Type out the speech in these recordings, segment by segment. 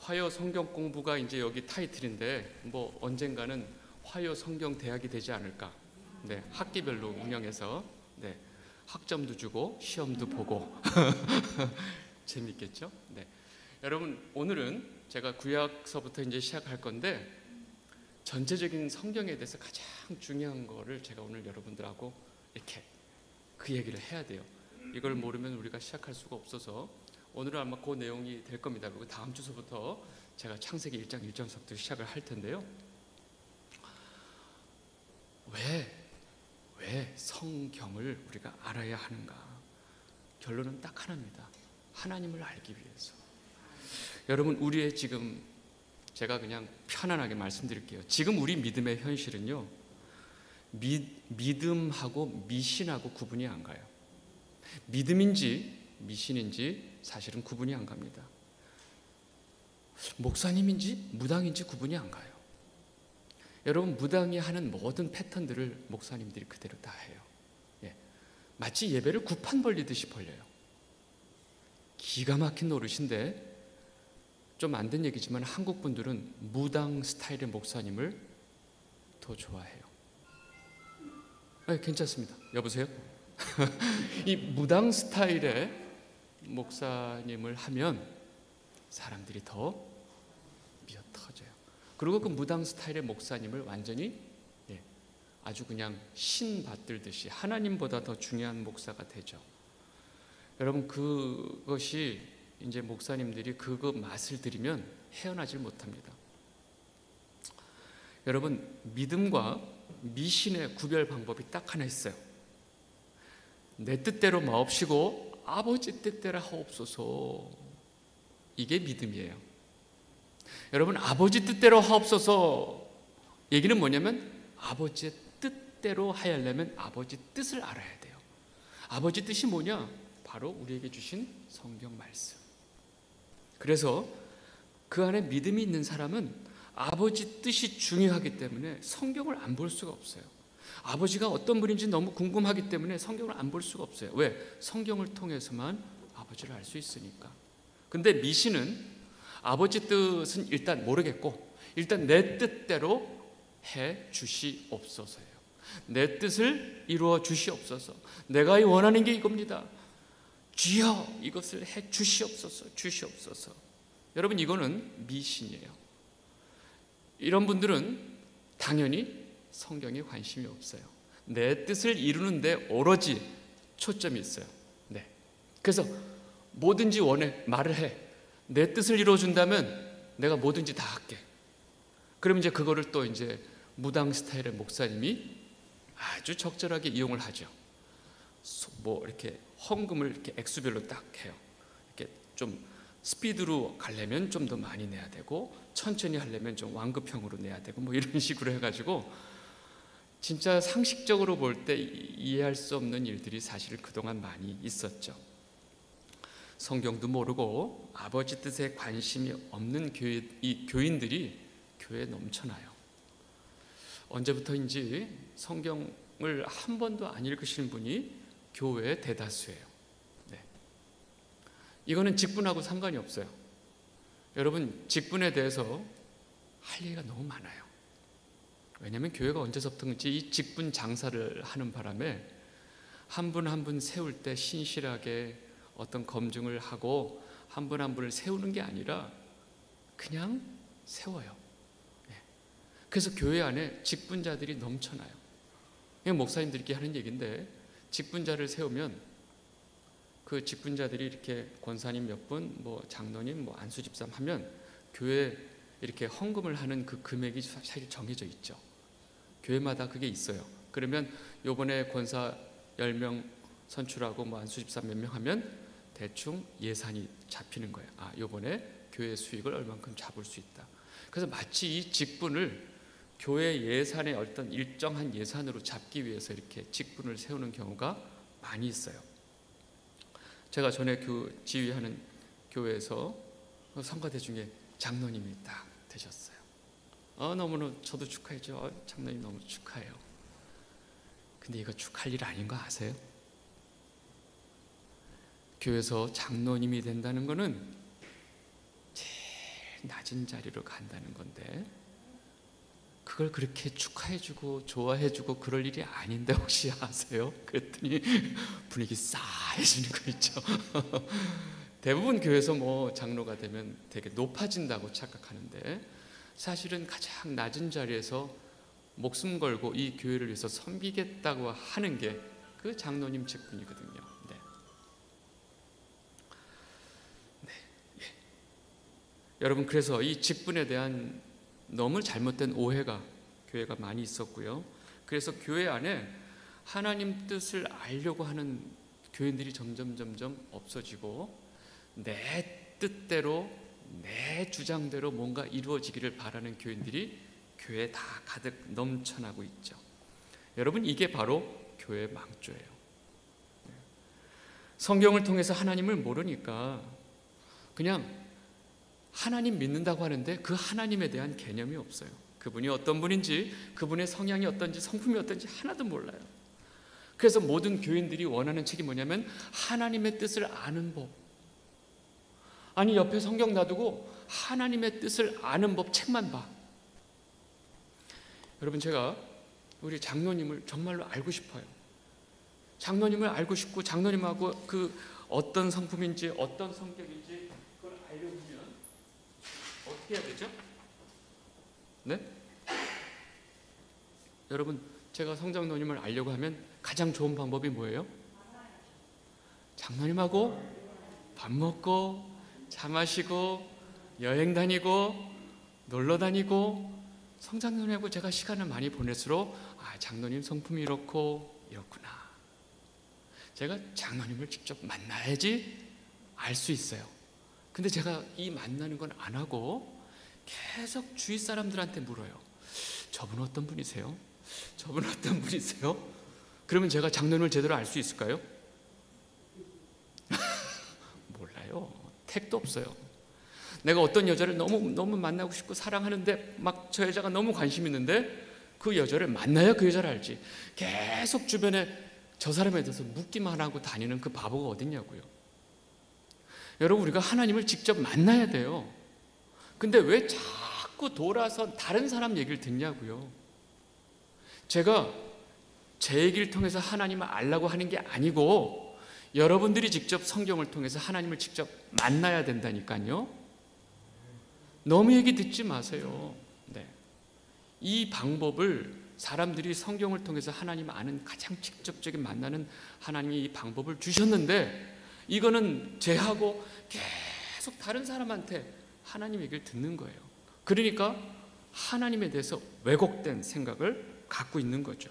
화요 성경 공부가 이제 여기 타이틀인데 뭐 언젠가는 화요 성경 대학이 되지 않을까. 네, 학기별로 운영해서 네, 학점도 주고 시험도 보고 재밌겠죠? 네. 여러분, 오늘은 제가 구약서부터 이제 시작할 건데 전체적인 성경에 대해서 가장 중요한 거를 제가 오늘 여러분들하고 이렇게 그 얘기를 해야 돼요. 이걸 모르면 우리가 시작할 수가 없어서 오늘은 아마 그 내용이 될 겁니다. 그리고 다음 주서부터 제가 창세기 1장 1절서부터 시작을 할 텐데요. 왜 성경을 우리가 알아야 하는가? 결론은 딱 하나입니다. 하나님을 알기 위해서. 여러분, 우리의 지금 제가 그냥 편안하게 말씀드릴게요. 지금 우리 믿음의 현실은요, 믿음하고 미신하고 구분이 안 가요. 믿음인지 미신인지 사실은 구분이 안 갑니다. 목사님인지 무당인지 구분이 안 가요. 여러분, 무당이 하는 모든 패턴들을 목사님들이 그대로 다 해요. 예. 마치 예배를 구판 벌리듯이 벌려요. 기가 막힌 노릇인데, 좀 안 된 얘기지만 한국 분들은 무당 스타일의 목사님을 더 좋아해요. 괜찮습니다. 여보세요? 이 무당 스타일의 목사님을 하면 사람들이 더 미어 터져요. 그리고 그 무당 스타일의 목사님을 완전히 아주 그냥 신 받들듯이 하나님보다 더 중요한 목사가 되죠. 여러분, 그것이 이제 목사님들이 그거 맛을 들이면 헤어나질 못합니다. 여러분, 믿음과 미신의 구별 방법이 딱 하나 있어요. 내 뜻대로 마옵시고 아버지 뜻대로 하옵소서. 이게 믿음이에요. 여러분, 아버지 뜻대로 하옵소서 얘기는 뭐냐면 아버지의 뜻대로 하려면 아버지 뜻을 알아야 돼요. 아버지 뜻이 뭐냐? 바로 우리에게 주신 성경 말씀. 그래서 그 안에 믿음이 있는 사람은 아버지 뜻이 중요하기 때문에 성경을 안 볼 수가 없어요. 아버지가 어떤 분인지 너무 궁금하기 때문에 성경을 안 볼 수가 없어요. 왜? 성경을 통해서만 아버지를 알 수 있으니까. 근데 미신은 아버지 뜻은 일단 모르겠고 일단 내 뜻대로 해 주시옵소서예요. 내 뜻을 이루어 주시옵소서. 내가 원하는 게 이겁니다. 주여, 이것을 해 주시옵소서. 주시옵소서. 여러분, 이거는 미신이에요. 이런 분들은 당연히 성경에 관심이 없어요. 내 뜻을 이루는데 오로지 초점이 있어요. 네. 그래서 뭐든지 원해, 말을 해. 내 뜻을 이루어준다면 내가 뭐든지 다 할게. 그럼 이제 그거를 또 이제 무당 스타일의 목사님이 아주 적절하게 이용을 하죠. 뭐 이렇게 헌금을 이렇게 액수별로 딱 해요. 이렇게 좀 스피드로 가려면 좀 더 많이 내야 되고 천천히 하려면 좀 완급형으로 내야 되고 뭐 이런 식으로 해가지고 진짜 상식적으로 볼 때 이해할 수 없는 일들이 사실 그동안 많이 있었죠. 성경도 모르고 아버지 뜻에 관심이 없는 교인들이 교회에 넘쳐나요. 언제부터인지 성경을 한 번도 안 읽으신 분이 교회의 대다수예요. 네. 이거는 직분하고 상관이 없어요. 여러분, 직분에 대해서 할 얘기가 너무 많아요. 왜냐하면 교회가 언제서부터인지 이 직분 장사를 하는 바람에 한 분 한 분 세울 때 신실하게 어떤 검증을 하고 한 분 한 분을 세우는 게 아니라 그냥 세워요. 네. 그래서 교회 안에 직분자들이 넘쳐나요. 목사님들끼리 하는 얘기인데 직분자를 세우면 그 직분자들이 이렇게 권사님 몇 분, 뭐 장로님, 뭐 안수집사님 하면 교회 이렇게 헌금을 하는 그 금액이 사실 정해져 있죠. 교회마다 그게 있어요. 그러면 요번에 권사 10명 선출하고 뭐 안수집사 몇 명 하면 대충 예산이 잡히는 거예요. 아, 요번에 교회 수익을 얼만큼 잡을 수 있다. 그래서 마치 이 직분을 교회 예산의 어떤 일정한 예산으로 잡기 위해서 이렇게 직분을 세우는 경우가 많이 있어요. 제가 전에 지휘하는 교회에서 성가대 중에 장로님이 딱 되셨어요. 너무너무 저도 축하해줘. 장로님 너무 축하해요. 근데 이거 축하할 일 아닌 거 아세요? 교회에서 장로님이 된다는 거는 제일 낮은 낮은 자리로 간다는 건데, 그걸 그렇게 축하해주고 좋아해주고 그럴 일이 아닌데 혹시 아세요? 그랬더니 분위기 싸해지는 거 있죠. 대부분 교회에서 뭐 장로가 되면 되게 높아진다고 착각하는데, 사실은 가장 낮은 자리에서 목숨 걸고 이 교회를 위해서 섬기겠다고 하는 게 그 장로님 직분이거든요. 네. 네. 예. 여러분, 그래서 이 직분에 대한 너무 잘못된 오해가 교회가 많이 있었고요. 그래서 교회 안에 하나님 뜻을 알려고 하는 교인들이 점점 없어지고, 내 뜻대로 내 주장대로 뭔가 이루어지기를 바라는 교인들이 교회에 다 가득 넘쳐나고 있죠. 여러분, 이게 바로 교회의 망조예요. 성경을 통해서 하나님을 모르니까 그냥 하나님 믿는다고 하는데 그 하나님에 대한 개념이 없어요. 그분이 어떤 분인지, 그분의 성향이 어떤지, 성품이 어떤지 하나도 몰라요. 그래서 모든 교인들이 원하는 책이 뭐냐면 하나님의 뜻을 아는 법. 아니, 옆에 성경 놔두고 하나님의 뜻을 아는 법 책만 봐. 여러분, 제가 우리 장로님을 정말로 알고 싶어요. 장로님을 알고 싶고, 장로님하고 그 어떤 성품인지 어떤 성격인지 그걸 알려면 어떻게 해야 되죠? 네? 여러분, 제가 성장로님을 알려고 하면 가장 좋은 방법이 뭐예요? 장로님하고 밥 먹고 차 마시고 여행 다니고 놀러 다니고, 성장로님하고 제가 시간을 많이 보낼수록 장로님 성품이 이렇구나. 제가 장로님을 직접 만나야지 알 수 있어요. 근데 제가 이 만나는 건 안 하고 계속 주위 사람들한테 물어요. 저분 어떤 분이세요? 저분 어떤 분이세요? 그러면 제가 장로님을 제대로 알 수 있을까요? 몰라요. 택도 없어요. 내가 어떤 여자를 너무 만나고 싶고 사랑하는데 막 저 여자가 너무 관심 있는데 그 여자를 만나야 그 여자를 알지. 계속 주변에 저 사람에 대해서 묻기만 하고 다니는 그 바보가 어딨냐고요. 여러분, 우리가 하나님을 직접 만나야 돼요. 근데 왜 자꾸 돌아서 다른 사람 얘기를 듣냐고요. 제가 제 얘기를 통해서 하나님을 알라고 하는 게 아니고 여러분들이 직접 성경을 통해서 하나님을 직접 만나야 된다니까요. 너무 얘기 듣지 마세요. 네. 이 방법을 사람들이 성경을 통해서 하나님 아는 가장 직접적인 만나는 하나님이 이 방법을 주셨는데, 이거는 제하고 계속 다른 사람한테 하나님 얘기를 듣는 거예요. 그러니까 하나님에 대해서 왜곡된 생각을 갖고 있는 거죠.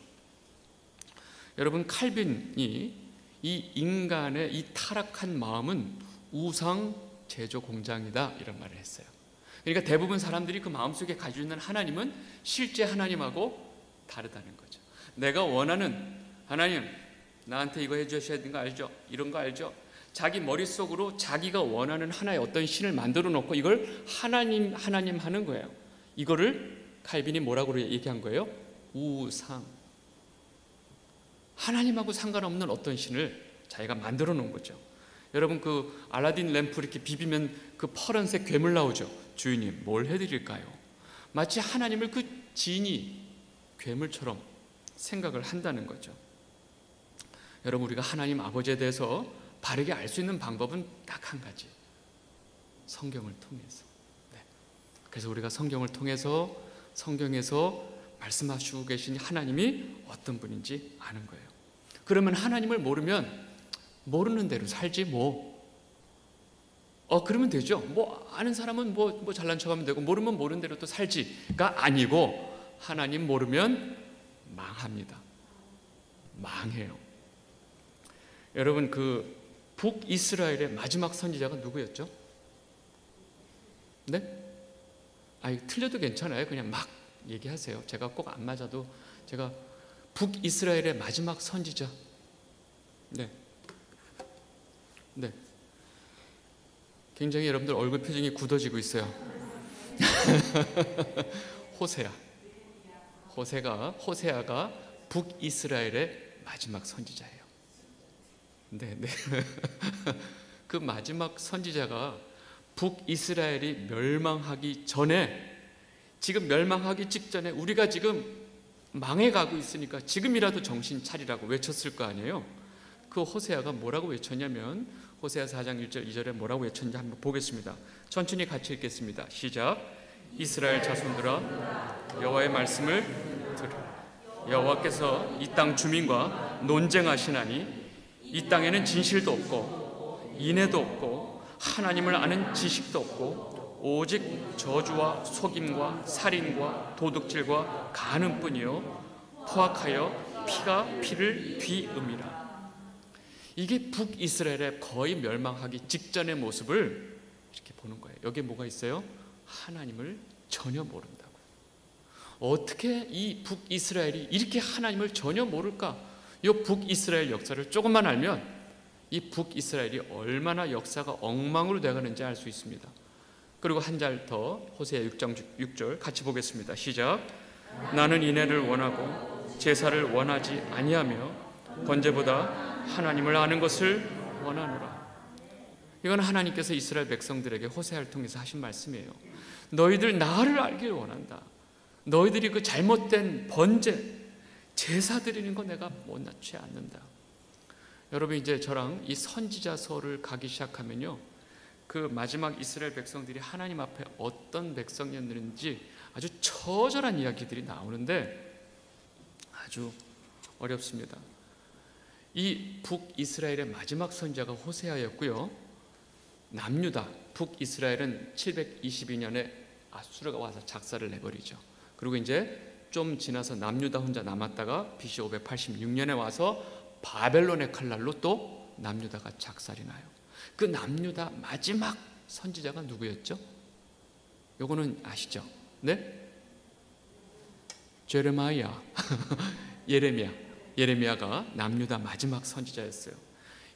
여러분, 칼빈이 이 인간의 이 타락한 마음은 우상 제조 공장이다 이런 말을 했어요. 그러니까 대부분 사람들이 그 마음속에 가지고 있는 하나님은 실제 하나님하고 다르다는 거죠. 내가 원하는 하나님, 나한테 이거 해주셔야 되는 거 알죠? 이런 거 알죠? 자기 머릿속으로 자기가 원하는 하나의 어떤 신을 만들어 놓고 이걸 하나님 하는 거예요. 이거를 칼빈이 뭐라고 얘기한 거예요? 우상. 하나님하고 상관없는 어떤 신을 자기가 만들어 놓은 거죠. 여러분, 그 알라딘 램프 이렇게 비비면 그 파란색 괴물 나오죠. 주인님, 뭘 해드릴까요? 마치 하나님을 그 진이 괴물처럼 생각을 한다는 거죠. 여러분, 우리가 하나님 아버지에 대해서 바르게 알 수 있는 방법은 딱 한 가지, 성경을 통해서. 네. 그래서 우리가 성경을 통해서 성경에서 말씀하시고 계신 하나님이 어떤 분인지 아는 거예요. 그러면 하나님을 모르면 모르는 대로 살지 뭐. 그러면 되죠. 뭐 아는 사람은 뭐 잘난 척하면 되고, 모르면 모르는 대로 또 살지가 아니고, 하나님 모르면 망합니다. 망해요. 여러분, 그 북이스라엘의 마지막 선지자가 누구였죠? 네? 틀려도 괜찮아요. 그냥 막 얘기하세요. 제가 꼭 안 맞아도 제가 북이스라엘의 마지막 선지자. 네. 네. 굉장히 여러분들 얼굴 표정이 굳어지고 있어요. 호세아가 북이스라엘의 마지막 선지자예요. 네. 그 마지막 선지자가 북이스라엘이 멸망하기 전에, 지금 멸망하기 직전에 우리가 지금 망해가고 있으니까 지금이라도 정신 차리라고 외쳤을 거 아니에요. 그 호세아가 뭐라고 외쳤냐면 호세아 4장 1절 2절에 뭐라고 외쳤는지 한번 보겠습니다. 천천히 같이 읽겠습니다. 시작. 이스라엘 자손들아, 여호와의 말씀을 들으라. 여호와께서 이 땅 주민과 논쟁하시나니 이 땅에는 진실도 없고 인애도 없고 하나님을 아는 지식도 없고 오직 저주와 속임과 살인과 도둑질과 간음뿐이요 포악하여 피가 피를 뒤음이라. 이게 북이스라엘의 거의 멸망하기 직전의 모습을 이렇게 보는 거예요. 여기에 뭐가 있어요? 하나님을 전혀 모른다고. 어떻게 이 북이스라엘이 이렇게 하나님을 전혀 모를까? 이 북이스라엘 역사를 조금만 알면 이 북이스라엘이 얼마나 역사가 엉망으로 돼가는지 알 수 있습니다. 그리고 한 절 더, 호세아 6장 6절 같이 보겠습니다. 시작. 나는 인애를 원하고 제사를 원하지 아니하며 번제보다 하나님을 아는 것을 원하노라. 이건 하나님께서 이스라엘 백성들에게 호세아를 통해서 하신 말씀이에요. 너희들 나를 알기를 원한다. 너희들이 그 잘못된 번제, 제사 드리는 거 내가 원하지 않는다. 여러분, 이제 저랑 이 선지자서를 가기 시작하면요, 그 마지막 이스라엘 백성들이 하나님 앞에 어떤 백성이었는지 아주 처절한 이야기들이 나오는데 아주 어렵습니다. 이 북이스라엘의 마지막 선지자가 호세아였고요, 남유다, 북이스라엘은 722년에 아수르가 와서 작사를 내버리죠. 그리고 이제 좀 지나서 남유다 혼자 남았다가 BC 586년에 와서 바벨론의 칼날로 또 남유다가 작살이 나요. 그 남유다 마지막 선지자가 누구였죠? 요거는 아시죠? 네? 제레마야 예레미야가 남유다 마지막 선지자였어요.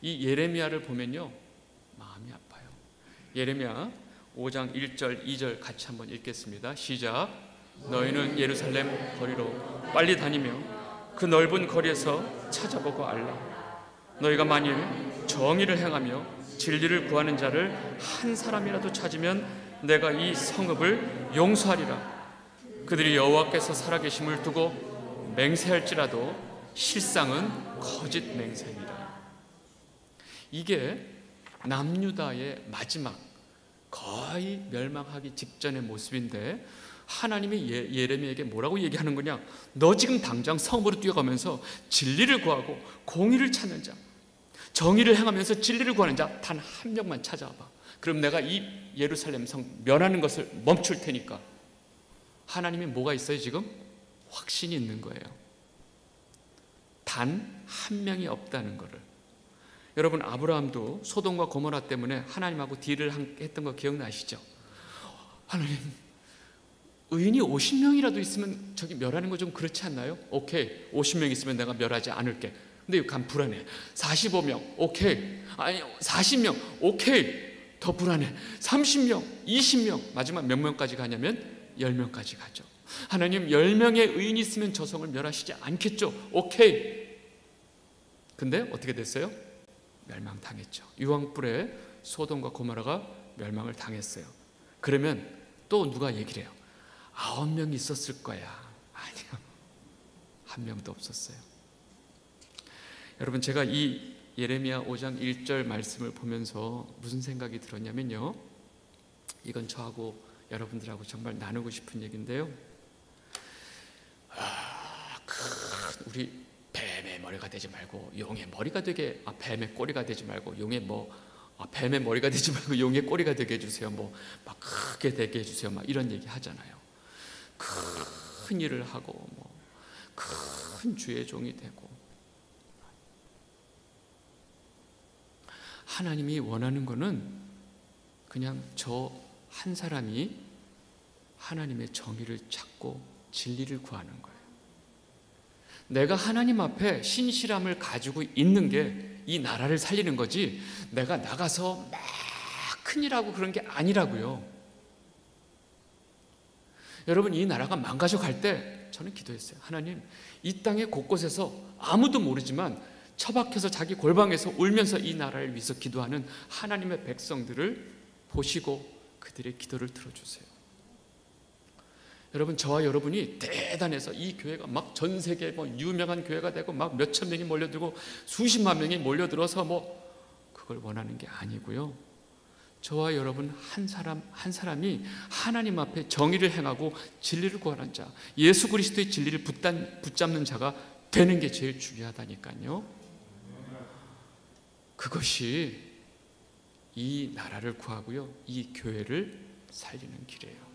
이 예레미야를 보면요, 마음이 아파요. 예레미야 5장 1절 2절 같이 한번 읽겠습니다. 시작. 너희는 예루살렘 거리로 빨리 다니며 그 넓은 거리에서 찾아보고 알라. 너희가 만일 정의를 행하며 진리를 구하는 자를 한 사람이라도 찾으면 내가 이 성읍을 용서하리라. 그들이 여호와께서 살아계심을 두고 맹세할지라도 실상은 거짓 맹세니라. 이게 남유다의 마지막 거의 멸망하기 직전의 모습인데 하나님이 예레미야에게 뭐라고 얘기하는 거냐? 너 지금 당장 성으로 뛰어가면서 진리를 구하고 공의를 찾는 자, 정의를 행하면서 진리를 구하는 자 단 한 명만 찾아와봐. 그럼 내가 이 예루살렘 성 멸하는 것을 멈출 테니까. 하나님이 뭐가 있어요 지금? 확신이 있는 거예요. 단 한 명이 없다는 거를. 여러분, 아브라함도 소돔과 고모라 때문에 하나님하고 딜을 했던 거 기억나시죠? 하나님, 의인이 50명이라도 있으면 저기 멸하는 거 좀 그렇지 않나요? 오케이, 50명 있으면 내가 멸하지 않을게. 근데 간 불안해. 45명 오케이, 아니 40명 오케이, 더 불안해. 30명, 20명, 마지막 몇 명까지 가냐면 10명까지 가죠. 하나님, 10명의 의인이 있으면 저 성을 멸하시지 않겠죠? 오케이. 근데 어떻게 됐어요? 멸망당했죠. 유황불에 소돔과 고모라가 멸망을 당했어요. 그러면 또 누가 얘기를 해요? 9명이 있었을 거야. 아니요, 한 명도 없었어요. 여러분, 제가 이 예레미야 5장 1절 말씀을 보면서 무슨 생각이 들었냐면요, 이건 저하고 여러분들하고 정말 나누고 싶은 얘기인데요, 우리 뱀의 머리가 되지 말고 용의 머리가 되게, 뱀의 꼬리가 되지 말고 용의 뱀의 머리가 되지 말고 용의 꼬리가 되게 해주세요. 막 크게 되게 해주세요. 막 이런 얘기 하잖아요. 큰 일을 하고 큰 주의 종이 되고. 하나님이 원하는 거는 그냥 저 한 사람이 하나님의 정의를 찾고 진리를 구하는 거예요. 내가 하나님 앞에 신실함을 가지고 있는 게 이 나라를 살리는 거지, 내가 나가서 막 큰일하고 그런 게 아니라고요. 여러분, 이 나라가 망가져 갈 때 저는 기도했어요. 하나님, 이 땅의 곳곳에서 아무도 모르지만 처박혀서 자기 골방에서 울면서 이 나라를 위해서 기도하는 하나님의 백성들을 보시고 그들의 기도를 들어주세요. 여러분, 저와 여러분이 대단해서 이 교회가 막 전 세계 유명한 교회가 되고 막 몇천 명이 몰려들고 수십만 명이 몰려들어서 그걸 원하는 게 아니고요. 저와 여러분 한 사람 한 사람이 하나님 앞에 정의를 행하고 진리를 구하는 자, 예수 그리스도의 진리를 붙잡는 자가 되는 게 제일 중요하다니까요. 그것이 이 나라를 구하고요, 이 교회를 살리는 길이에요.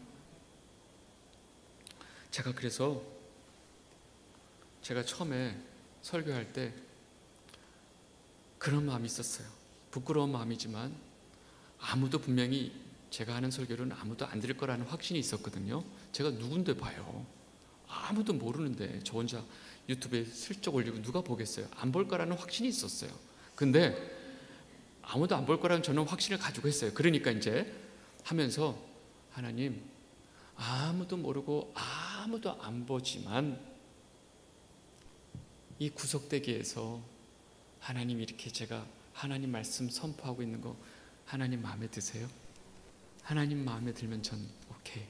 제가 처음에 설교할 때 그런 마음이 있었어요. 부끄러운 마음이지만 아무도 분명히 제가 하는 설교는 아무도 안 들을 거라는 확신이 있었거든요. 제가 누군데 봐요. 아무도 모르는데 저 혼자 유튜브에 슬쩍 올리고 누가 보겠어요. 안 볼 거라는 확신이 있었어요. 근데 아무도 안 볼 거라는 저는 확신을 가지고 했어요. 그러니까 이제 하면서 하나님, 아무도 모르고 아무도 안 보지만 이 구석대기에서 하나님 이렇게 제가 하나님 말씀 선포하고 있는 거 하나님 마음에 드세요? 하나님 마음에 들면 전 오케이.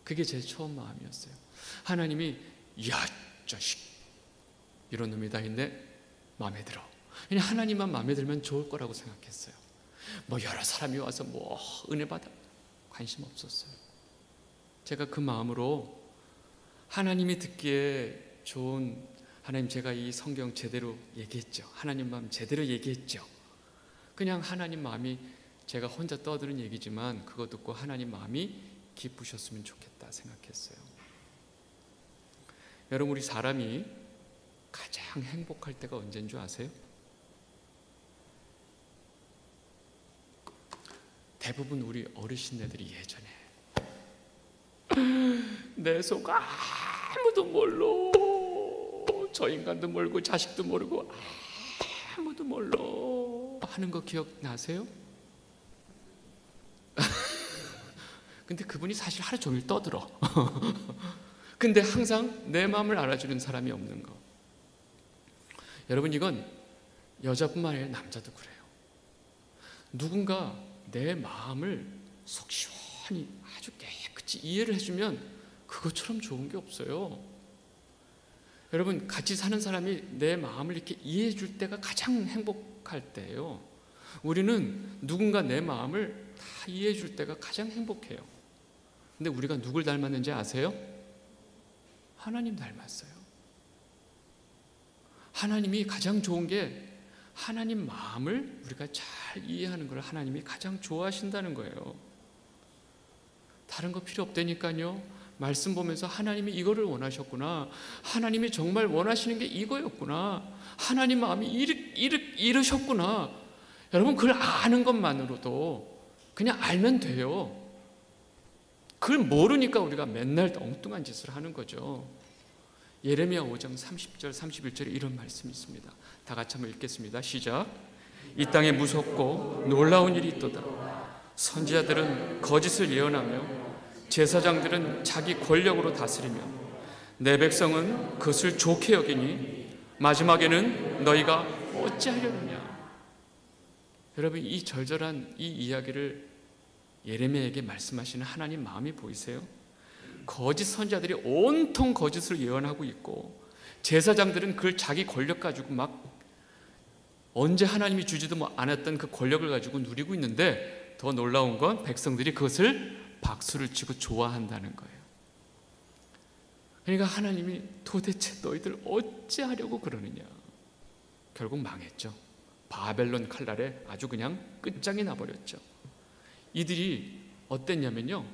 그게 제 처음 마음이었어요. 하나님이 야 자식 이런 놈이 다 있네, 마음에 들어. 그냥 하나님만 마음에 들면 좋을 거라고 생각했어요. 여러 사람이 와서 은혜 받아 관심 없었어요. 제가 그 마음으로 하나님이 듣기에 좋은, 하나님 제가 이 성경 제대로 얘기했죠. 하나님 마음 제대로 얘기했죠. 그냥 하나님 마음이, 제가 혼자 떠드는 얘기지만 그거 듣고 하나님 마음이 기쁘셨으면 좋겠다 생각했어요. 여러분, 우리 사람이 가장 행복할 때가 언제인 줄 아세요? 대부분 우리 어르신네들이 예전에 내 속 아무도 몰라, 저 인간도 모르고 자식도 모르고 아무도 몰라 하는 거 기억나세요? 근데 그분이 사실 하루 종일 떠들어. 근데 항상 내 마음을 알아주는 사람이 없는 거. 여러분, 이건 여자뿐만 아니라 남자도 그래요. 누군가 내 마음을 속 시원히 아주 깨끗이 이해를 해주면 그것처럼 좋은 게 없어요. 여러분, 같이 사는 사람이 내 마음을 이렇게 이해해 줄 때가 가장 행복할 때예요. 우리는 누군가 내 마음을 다 이해해 줄 때가 가장 행복해요. 근데 우리가 누굴 닮았는지 아세요? 하나님 닮았어요. 하나님이 가장 좋은 게 하나님 마음을 우리가 잘 이해하는 걸 하나님이 가장 좋아하신다는 거예요. 다른 거 필요 없다니까요. 말씀 보면서 하나님이 이거를 원하셨구나, 하나님이 정말 원하시는 게 이거였구나, 하나님 마음이 이르셨구나. 여러분, 그걸 아는 것만으로도 그냥 알면 돼요. 그걸 모르니까 우리가 맨날 엉뚱한 짓을 하는 거죠. 예레미야 5장 30절 31절에 이런 말씀이 있습니다. 다 같이 한번 읽겠습니다. 시작. 이 땅에 무섭고 놀라운 일이 있도다. 선지자들은 거짓을 예언하며 제사장들은 자기 권력으로 다스리며 내 백성은 그것을 좋게 여기니 마지막에는 너희가 어찌하려느냐. 여러분, 이 절절한 이 이야기를 예레미야에게 말씀하시는 하나님 마음이 보이세요? 거짓 선지자들이 온통 거짓을 예언하고 있고 제사장들은 그걸 자기 권력 가지고 막 언제 하나님이 주지도 않았던 그 권력을 가지고 누리고 있는데, 더 놀라운 건 백성들이 그것을 박수를 치고 좋아한다는 거예요. 그러니까 하나님이 도대체 너희들 어찌하려고 그러느냐. 결국 망했죠. 바벨론 칼날에 아주 그냥 끝장이 나버렸죠. 이들이 어땠냐면요,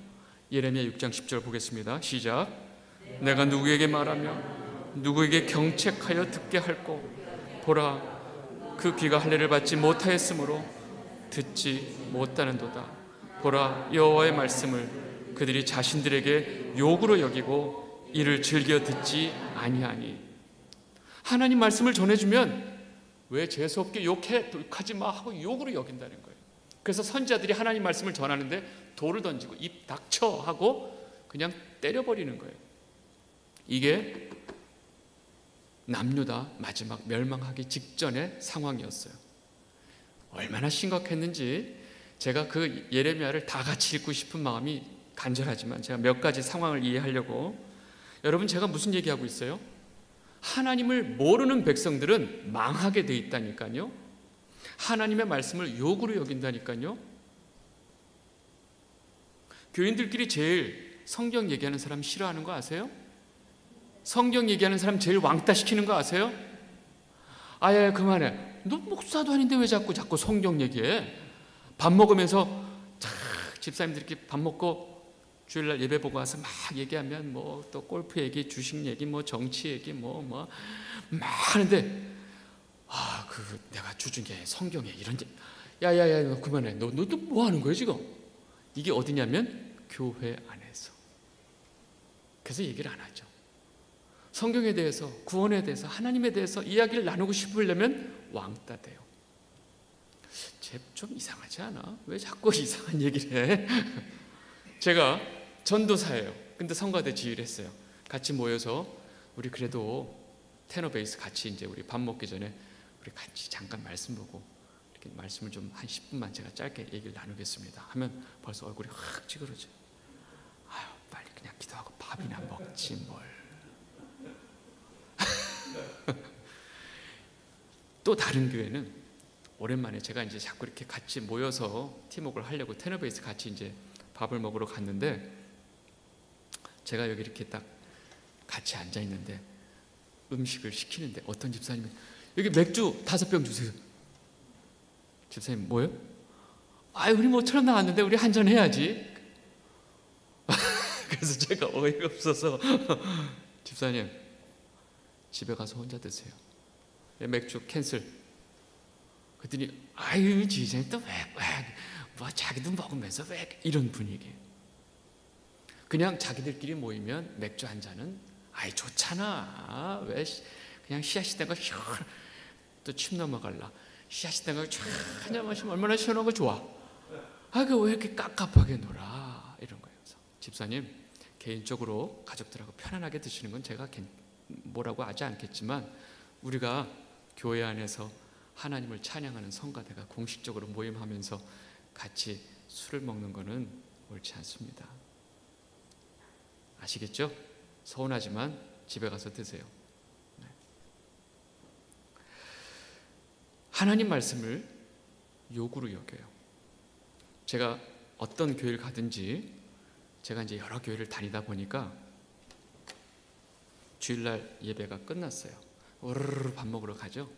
예레미야 6장 10절 보겠습니다. 시작. 내가 누구에게 말하며 누구에게 경책하여 듣게 할꼬. 보라, 그 귀가 할례를 받지 못하였으므로 듣지 못하는도다. 보라, 여호와의 말씀을 그들이 자신들에게 욕으로 여기고 이를 즐겨 듣지 아니하니. 하나님 말씀을 전해주면 왜 재수없게 욕하지 마 하고 욕으로 여긴다는 거예요. 그래서 선지자들이 하나님 말씀을 전하는데 돌을 던지고 입 닥쳐 하고 그냥 때려버리는 거예요. 이게 남유다 마지막 멸망하기 직전의 상황이었어요. 얼마나 심각했는지 제가 그 예레미야를 다 같이 읽고 싶은 마음이 간절하지만 제가 몇 가지 상황을 이해하려고, 여러분 제가 무슨 얘기하고 있어요? 하나님을 모르는 백성들은 망하게 돼 있다니까요. 하나님의 말씀을 욕으로 여긴다니까요. 교인들끼리 제일 성경 얘기하는 사람 싫어하는 거 아세요? 성경 얘기하는 사람 제일 왕따 시키는 거 아세요? 아야 그만해. 너 목사도 아닌데 왜 자꾸 성경 얘기해? 밥 먹으면서 집사님들끼리 밥 먹고 주일날 예배 보고 와서 막 얘기하면 뭐 또 골프 얘기, 주식 얘기, 뭐 정치 얘기, 막 하는데 내가 주중에 성경에 이런 야야야 너 그만해. 너 뭐 하는 거야 지금? 이게 어디냐면 교회 안에서. 그래서 얘기를 안 하죠. 성경에 대해서, 구원에 대해서, 하나님에 대해서 이야기를 나누고 싶으려면 왕따 돼요. 좀 이상하지 않아? 왜 자꾸 이상한 얘기를 해? 제가 전도사예요. 근데 성가대 지휘를 했어요. 같이 모여서 우리 그래도 테너 베이스 같이 이제 우리 밥 먹기 전에 우리 같이 잠깐 말씀 보고 이렇게 말씀을 좀 한 10분만 제가 짧게 얘기를 나누겠습니다 하면 벌써 얼굴이 확 찌그러져요. 아유 빨리 그냥 기도하고 밥이나 먹지 뭘. 또 다른 교회는 오랜만에 제가 이제 자꾸 이렇게 같이 모여서 팀워크를 하려고 테너 베이스 같이 이제 밥을 먹으러 갔는데, 제가 여기 이렇게 딱 같이 앉아 있는데 음식을 시키는데 어떤 집사님이 여기 맥주 5병 주세요. 집사님 뭐요? 우리 모처럼 나왔는데 우리 한잔 해야지. 그래서 제가 어이가 없어서 집사님 집에 가서 혼자 드세요. 맥주 캔슬. 그랬더니 지사님 또 왜 자기도 먹으면서 왜 이런 분위기. 그냥 자기들끼리 모이면 맥주 한 잔은 좋잖아. 왜 그냥 씨앗이 된 거 또 침 넘어갈라. 씨앗이 된 거 한 잔 마시면 얼마나 시원하고 좋아. 그 왜 이렇게 깝깝하게 놀아. 이런 거예요. 집사님 개인적으로 가족들하고 편안하게 드시는 건 제가 뭐라고 하지 않겠지만, 우리가 교회 안에서 하나님을 찬양하는 성가대가 공식적으로 모임하면서 같이 술을 먹는 거는 옳지 않습니다. 아시겠죠? 서운하지만 집에 가서 드세요. 하나님 말씀을 욕으로 여겨요. 제가 어떤 교회를 가든지, 제가 이제 여러 교회를 다니다 보니까 주일날 예배가 끝났어요. 우르르 밥 먹으러 가죠.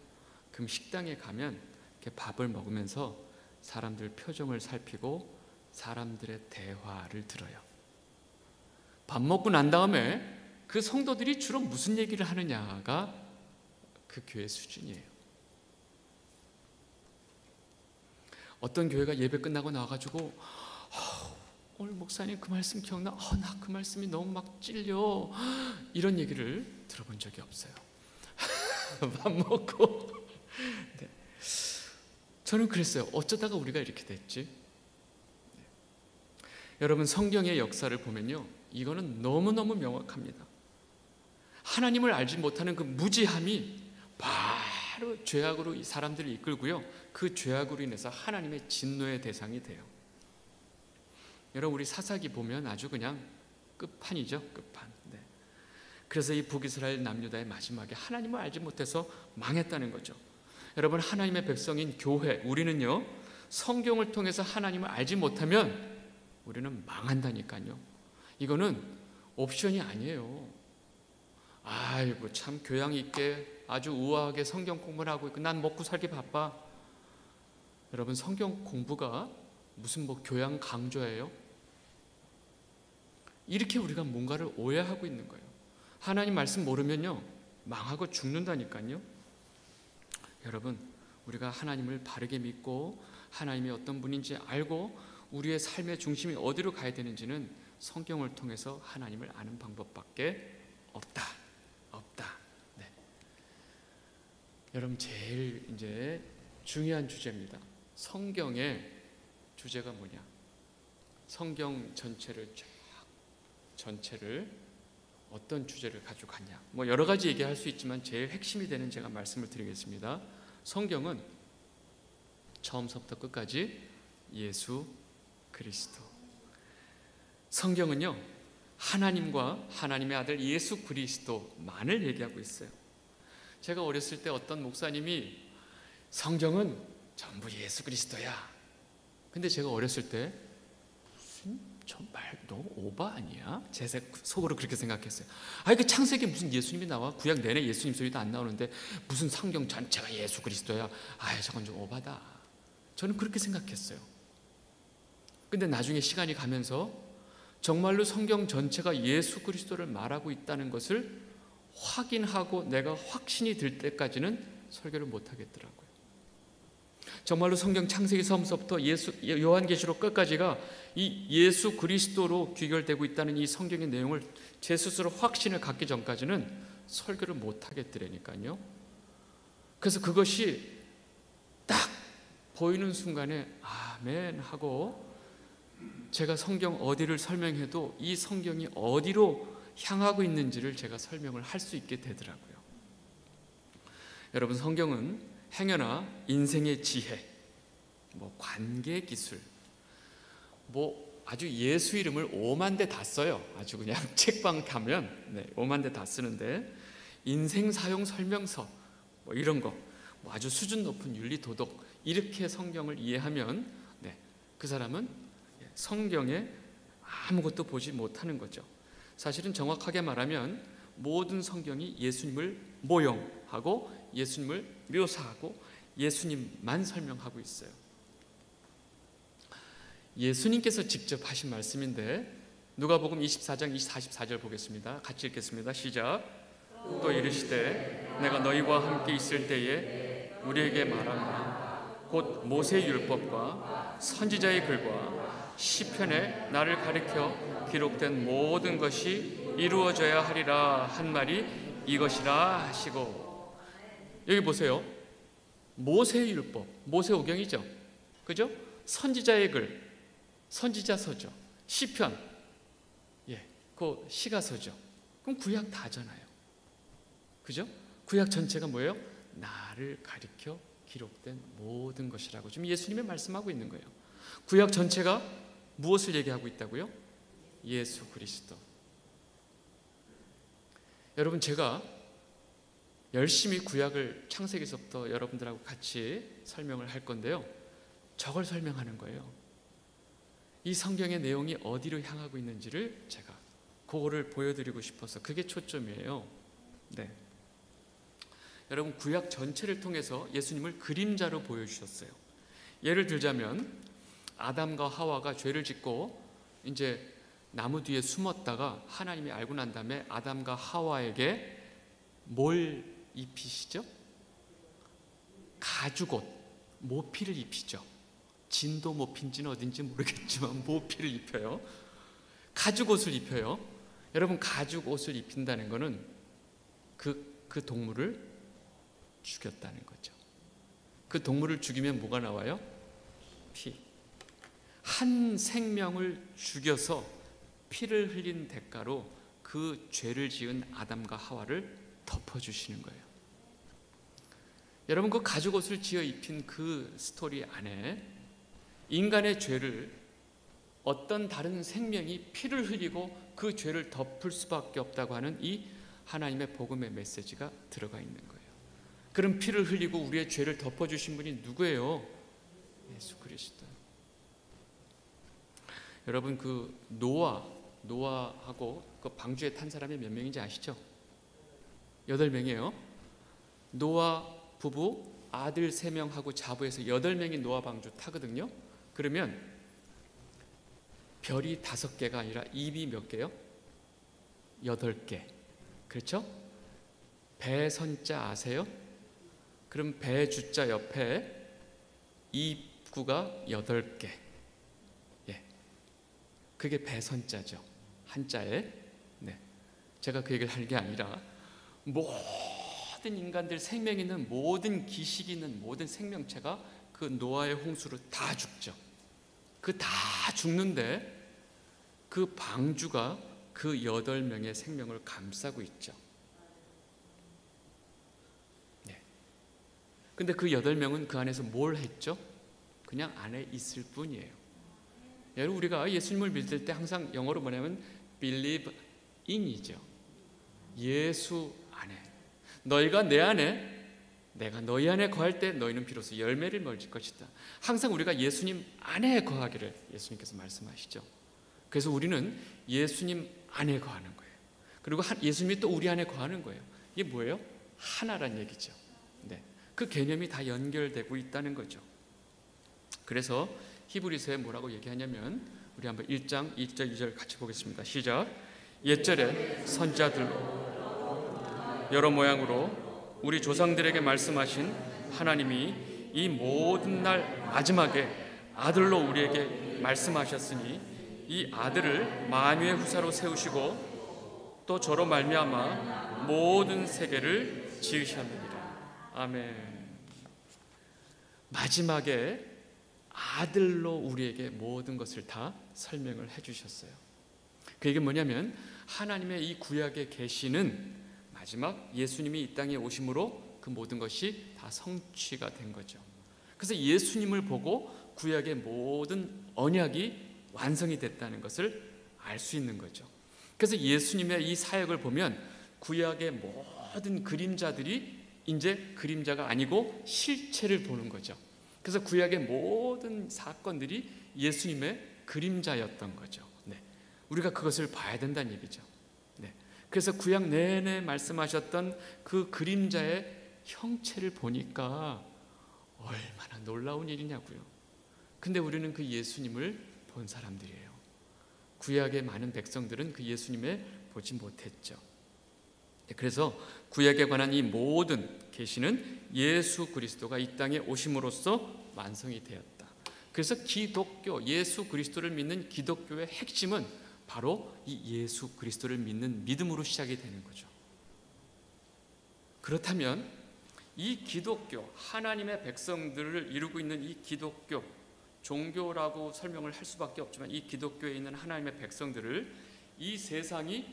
그럼 식당에 가면 이렇게 밥을 먹으면서 사람들 표정을 살피고 사람들의 대화를 들어요. 밥 먹고 난 다음에 그 성도들이 주로 무슨 얘기를 하느냐가 그 교회 수준이에요. 어떤 교회가 예배 끝나고 나와가지고 오늘 목사님 그 말씀 기억나? 나 그 말씀이 너무 막 찔려. 이런 얘기를 들어본 적이 없어요. 밥 먹고. 네. 저는 그랬어요. 어쩌다가 우리가 이렇게 됐지? 네. 여러분 성경의 역사를 보면요, 이거는 너무너무 명확합니다. 하나님을 알지 못하는 그 무지함이 바로 죄악으로 이 사람들을 이끌고요, 그 죄악으로 인해서 하나님의 진노의 대상이 돼요. 여러분 우리 사사기 보면 아주 그냥 끝판이죠. 끝판. 네. 그래서 이 북이스라엘 남유다의 마지막에 하나님을 알지 못해서 망했다는 거죠. 여러분 하나님의 백성인 교회, 우리는요 성경을 통해서 하나님을 알지 못하면 우리는 망한다니까요. 이거는 옵션이 아니에요. 참 교양 있게 아주 우아하게 성경 공부를 하고 있고 난 먹고 살기 바빠. 여러분 성경 공부가 무슨 교양 강조예요? 이렇게 우리가 뭔가를 오해하고 있는 거예요. 하나님 말씀 모르면요 망하고 죽는다니까요. 여러분 우리가 하나님을 바르게 믿고 하나님이 어떤 분인지 알고 우리의 삶의 중심이 어디로 가야 되는지는 성경을 통해서 하나님을 아는 방법밖에 없다. 네. 여러분 제일 이제 중요한 주제입니다. 성경의 주제가 뭐냐? 성경 전체를 어떤 주제를 가지고 갔냐? 여러 가지 얘기할 수 있지만 제일 핵심이 되는 제가 말씀을 드리겠습니다. 성경은 처음서부터 끝까지 예수 그리스도. 성경은요, 하나님과 하나님의 아들 예수 그리스도만을 얘기하고 있어요. 제가 어렸을 때 어떤 목사님이 성경은 전부 예수 그리스도야. 근데 제가 어렸을 때 무슨 너 오바 아니야? 제 속으로 그렇게 생각했어요. 그 창세기에 무슨 예수님이 나와? 구약 내내 예수님 소리도 안 나오는데 무슨 성경 전체가 예수 그리스도야? 저건 좀 오바다. 저는 그렇게 생각했어요. 근데 나중에 시간이 가면서 정말로 성경 전체가 예수 그리스도를 말하고 있다는 것을 확인하고 내가 확신이 들 때까지는 설교를 못 하겠더라고요. 정말로 성경 창세기 처음서부터 요한계시록 끝까지가 이 예수 그리스도로 귀결되고 있다는 이 성경의 내용을 제 스스로 확신을 갖기 전까지는 설교를 못 하겠더라니까요. 그래서 그것이 딱 보이는 순간에 아멘 하고 제가 성경 어디를 설명해도 이 성경이 어디로 향하고 있는지를 제가 설명을 할 수 있게 되더라고요. 여러분, 성경은 행여나 인생의 지혜, 관계 기술, 아주 예수 이름을 5만 대 다 써요. 아주 그냥 책방 가면 5만 대 다 쓰는데, 인생 사용 설명서 이런 거, 아주 수준 높은 윤리 도덕, 이렇게 성경을 이해하면 그 사람은 성경에 아무것도 보지 못하는 거죠. 사실은 정확하게 말하면 모든 성경이 예수님을 모형하고 예수님을 묘사하고 예수님만 설명하고 있어요. 예수님께서 직접 하신 말씀인데 누가복음 24장 44절 보겠습니다. 같이 읽겠습니다. 시작. 또 이르시되 내가 너희와 함께 있을 때에 우리에게 말한 바 곧 모세의 율법과 선지자의 글과 시편에 나를 가리켜 기록된 모든 것이 이루어져야 하리라 한 말이 이것이라 하시고. 여기 보세요. 모세의 율법, 모세오경이죠. 그죠? 선지자의 글, 선지자서죠. 시편, 그 시가서죠. 그럼 구약 다잖아요. 그죠? 구약 전체가 뭐예요? 나를 가리켜 기록된 모든 것이라고 지금 예수님이 말씀하고 있는 거예요. 구약 전체가 무엇을 얘기하고 있다고요? 예수 그리스도. 여러분, 제가 열심히 구약을 창세기서부터 여러분들하고 같이 설명을 할 건데요, 저걸 설명하는 거예요. 이 성경의 내용이 어디로 향하고 있는지를 제가 그거를 보여드리고 싶어서, 그게 초점이에요. 여러분, 구약 전체를 통해서 예수님을 그림자로 보여주셨어요. 예를 들자면 아담과 하와가 죄를 짓고 이제 나무 뒤에 숨었다가 하나님이 알고 난 다음에 아담과 하와에게 뭘 입히시죠? 가죽옷, 모피를 입히죠. 진도 모피인지는 어딘지 모르겠지만 모피를 입혀요. 가죽옷을 입혀요. 여러분, 가죽옷을 입힌다는 것은 그 동물을 죽였다는 거죠. 그 동물을 죽이면 뭐가 나와요? 피. 한 생명을 죽여서 피를 흘린 대가로 그 죄를 지은 아담과 하와를 덮어주시는 거예요. 여러분, 그 가죽옷을 지어 입힌 그 스토리 안에 인간의 죄를 어떤 다른 생명이 피를 흘리고 그 죄를 덮을 수밖에 없다고 하는 이 하나님의 복음의 메시지가 들어가 있는 거예요. 그럼 피를 흘리고 우리의 죄를 덮어주신 분이 누구예요? 예수 그리스도. 여러분, 그 노아하고 그 방주에 탄 사람이 몇 명인지 아시죠? 8명이에요. 노아 부부 아들 3명하고 자부해서 8명이 노아 방주 타거든요. 그러면 별이 5개가 아니라 입이 몇 개요? 8개. 그렇죠? 배선자 아세요? 그럼 배 주자 옆에 입구가 8개. 그게 배선자죠. 한자에. 제가 그 얘기를 하는 게 아니라 모든 인간들, 생명 있는 모든 기식 있는 모든 생명체가 그 노아의 홍수로 다 죽죠. 그 다 죽는데 그 방주가 그 8명의 생명을 감싸고 있죠. 근데 그 8명은 그 안에서 뭘 했죠? 그냥 안에 있을 뿐이에요. 여러분, 우리가 예수님을 믿을 때 항상 영어로 뭐냐면 believe in이죠. 예수 안에. 너희가 내 안에, 내가 너희 안에 거할 때 너희는 비로소 열매를 맺을 것이다. 항상 우리가 예수님 안에 거하기를 예수님께서 말씀하시죠. 그래서 우리는 예수님 안에 거하는 거예요. 그리고 예수님이 또 우리 안에 거하는 거예요. 이게 뭐예요? 하나란 얘기죠. 네, 그 개념이 다 연결되고 있다는 거죠. 그래서 히브리서에 뭐라고 얘기하냐면, 우리 한번 1장 1절 2절 같이 보겠습니다. 시작. 옛절에 선지자들로 여러 모양으로 우리 조상들에게 말씀하신 하나님이 이 모든 날 마지막에 아들로 우리에게 말씀하셨으니 이 아들을 만유의 후사로 세우시고 또 저로 말미암아 모든 세계를 지으셨느니라. 아멘. 마지막에 아들로 우리에게 모든 것을 다 설명을 해주셨어요. 그게 뭐냐면 하나님의 이 구약의 계시는 마지막 예수님이 이 땅에 오심으로 그 모든 것이 다 성취가 된 거죠. 그래서 예수님을 보고 구약의 모든 언약이 완성이 됐다는 것을 알 수 있는 거죠. 그래서 예수님의 이 사역을 보면 구약의 모든 그림자들이 이제 그림자가 아니고 실체를 보는 거죠. 그래서 구약의 모든 사건들이 예수님의 그림자였던 거죠. 네. 우리가 그것을 봐야 된다는 얘기죠. 네. 그래서 구약 내내 말씀하셨던 그 그림자의 형체를 보니까 얼마나 놀라운 일이냐고요. 근데 우리는 그 예수님을 본 사람들이에요. 구약의 많은 백성들은 그 예수님을 보지 못했죠. 그래서 구약에 관한 이 모든 계시는 예수 그리스도가 이 땅에 오심으로써 완성이 되었다. 그래서 기독교, 예수 그리스도를 믿는 기독교의 핵심은 바로 이 예수 그리스도를 믿는 믿음으로 시작이 되는 거죠. 그렇다면 이 기독교, 하나님의 백성들을 이루고 있는 이 기독교, 종교라고 설명을 할 수밖에 없지만 이 기독교에 있는 하나님의 백성들을 이 세상이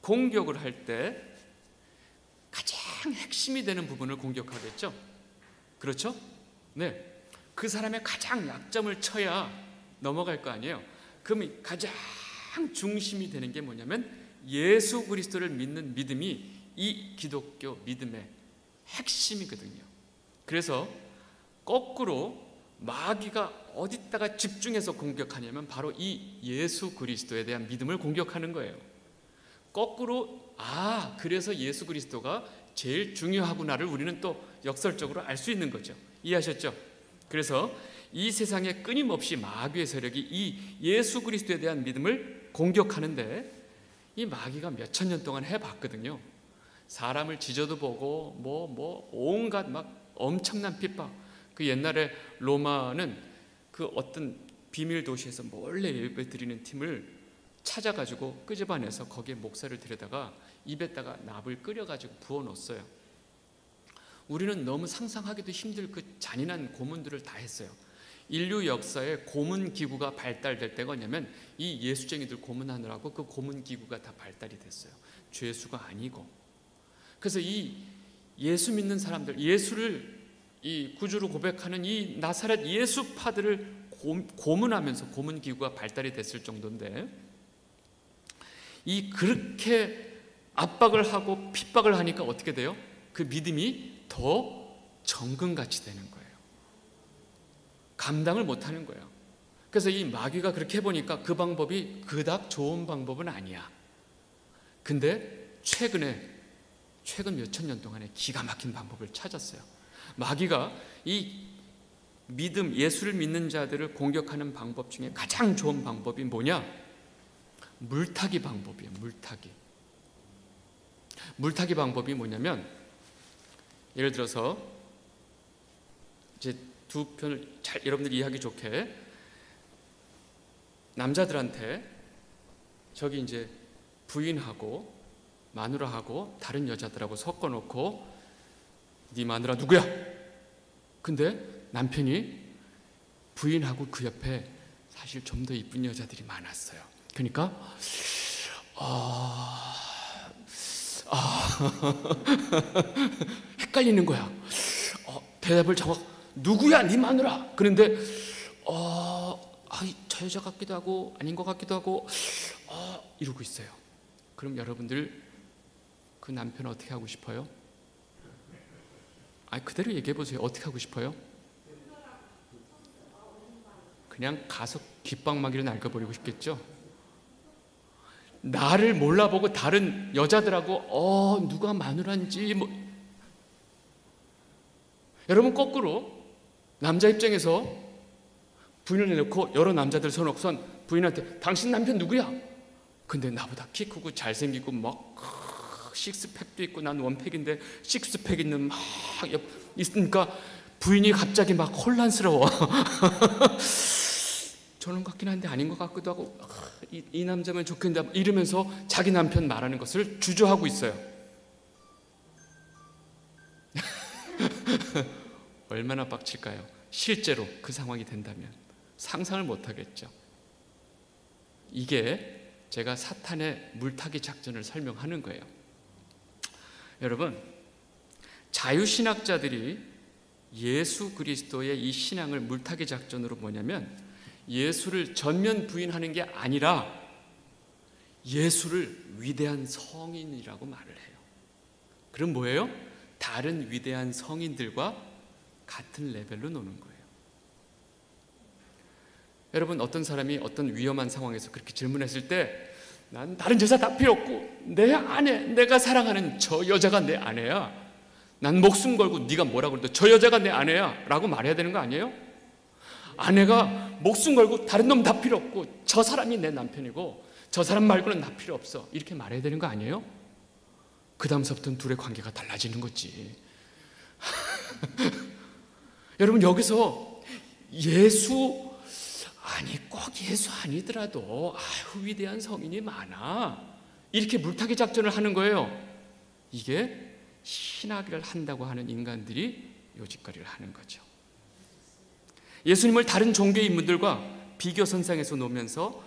공격을 할 때 가장 핵심이 되는 부분을 공격하겠죠. 그렇죠? 네. 그 사람의 가장 약점을 쳐야 넘어갈 거 아니에요. 그럼 가장 중심이 되는 게 뭐냐면 예수 그리스도를 믿는 믿음이 이 기독교 믿음의 핵심이거든요. 그래서 거꾸로 마귀가 어디다가 집중해서 공격하냐면 바로 이 예수 그리스도에 대한 믿음을 공격하는 거예요. 거꾸로 그래서 예수 그리스도가 제일 중요하구나를 우리는 또 역설적으로 알 수 있는 거죠. 이해하셨죠? 그래서 이 세상에 끊임없이 마귀의 세력이 이 예수 그리스도에 대한 믿음을 공격하는데 이 마귀가 몇천 년 동안 해봤거든요. 사람을 지져도 보고 온갖 막 엄청난 핍박. 그 옛날에 로마는 그 어떤 비밀 도시에서 몰래 예배 드리는 팀을 찾아가지고 끄집어내서 거기에 목살을 들여다가 입에다가 납을 끓여가지고 부어놓았어요. 우리는 너무 상상하기도 힘들 그 잔인한 고문들을 다 했어요. 인류 역사에 고문 기구가 발달될 때가 뭐냐면 이 예수쟁이들 고문하느라고 그 고문 기구가 다 발달이 됐어요. 죄수가 아니고. 그래서 이 예수 믿는 사람들, 예수를 이 구주로 고백하는 이 나사렛 예수파들을 고문하면서 고문 기구가 발달이 됐을 정도인데 이 그렇게 압박을 하고 핍박을 하니까 어떻게 돼요? 그 믿음이 더 정금같이 되는 거예요. 감당을 못하는 거예요. 그래서 이 마귀가 그렇게 해보니까 그 방법이 그닥 좋은 방법은 아니야. 근데 최근 몇천 년 동안에 기가 막힌 방법을 찾았어요. 마귀가 이 믿음, 예수를 믿는 자들을 공격하는 방법 중에 가장 좋은 방법이 뭐냐? 물타기 방법이에요. 물타기 방법이 뭐냐면 예를 들어서 이제 두 편을 잘 여러분들이 이해하기 좋게 남자들한테 저기 이제 부인하고 마누라하고 다른 여자들하고 섞어놓고 네 마누라 누구야? 근데 남편이 부인하고 그 옆에 사실 좀 더 이쁜 여자들이 많았어요. 그러니까 헷갈리는 거야. 대답을 누구야 네 마누라? 그런데 저 여자 같기도 하고 아닌 것 같기도 하고 이러고 있어요. 그럼 여러분들 그 남편 어떻게 하고 싶어요? 그대로 얘기해 보세요. 어떻게 하고 싶어요? 그냥 가서 귓방망이로 날려버리고 싶겠죠? 나를 몰라보고 다른 여자들하고 누가 마누라인지 여러분, 거꾸로 남자 입장에서 부인을 내놓고 여러 남자들 서놓고선 부인한테 당신 남편 누구야? 근데 나보다 키 크고 잘생기고 막 식스팩도 있고 난 원팩인데 식스팩 있는 막 있으니까 부인이 갑자기 막 혼란스러워. 저는 같긴 한데 아닌 것 같기도 하고 이 남자면 좋겠는데 이러면서 자기 남편 말하는 것을 주저하고 있어요. 얼마나 빡칠까요? 실제로 그 상황이 된다면 상상을 못하겠죠. 이게 제가 사탄의 물타기 작전을 설명하는 거예요. 여러분, 자유신학자들이 예수 그리스도의 이 신앙을 물타기 작전으로 뭐냐면 예수를 전면 부인하는 게 아니라 예수를 위대한 성인이라고 말을 해요. 그럼 뭐예요? 다른 위대한 성인들과 같은 레벨로 노는 거예요. 여러분, 어떤 사람이 어떤 위험한 상황에서 그렇게 질문했을 때 난 다른 여자 다 필요 없고 내 아내, 내가 사랑하는 저 여자가 내 아내야. 난 목숨 걸고 네가 뭐라고 그래도 저 여자가 내 아내야 라고 말해야 되는 거 아니에요? 아내가 목숨 걸고 다른 놈 다 필요 없고 저 사람이 내 남편이고 저 사람 말고는 나 필요 없어 이렇게 말해야 되는 거 아니에요? 그 다음서부터는 둘의 관계가 달라지는 거지. 여러분, 여기서 예수 꼭 예수 아니더라도 위대한 성인이 많아 이렇게 물타기 작전을 하는 거예요. 이게 신학을 한다고 하는 인간들이 요짓거리를 하는 거죠. 예수님을 다른 종교의 인물들과 비교 선상에서 놓으면서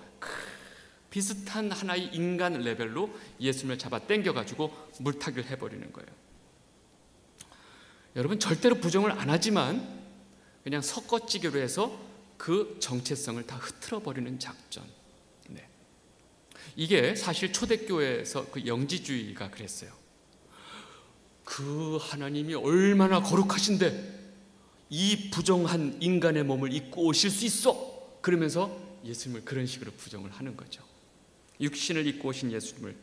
비슷한 하나의 인간 레벨로 예수님을 잡아 당겨가지고 물타기를 해버리는 거예요. 여러분, 절대로 부정을 안 하지만 그냥 섞어찌개로 해서 그 정체성을 다 흐트러버리는 작전. 이게 사실 초대교회에서 그 영지주의가 그랬어요. 그 하나님이 얼마나 거룩하신데 이 부정한 인간의 몸을 입고 오실 수 있어. 그러면서 예수님을 그런 식으로 부정을 하는 거죠. 육신을 입고 오신 예수님을.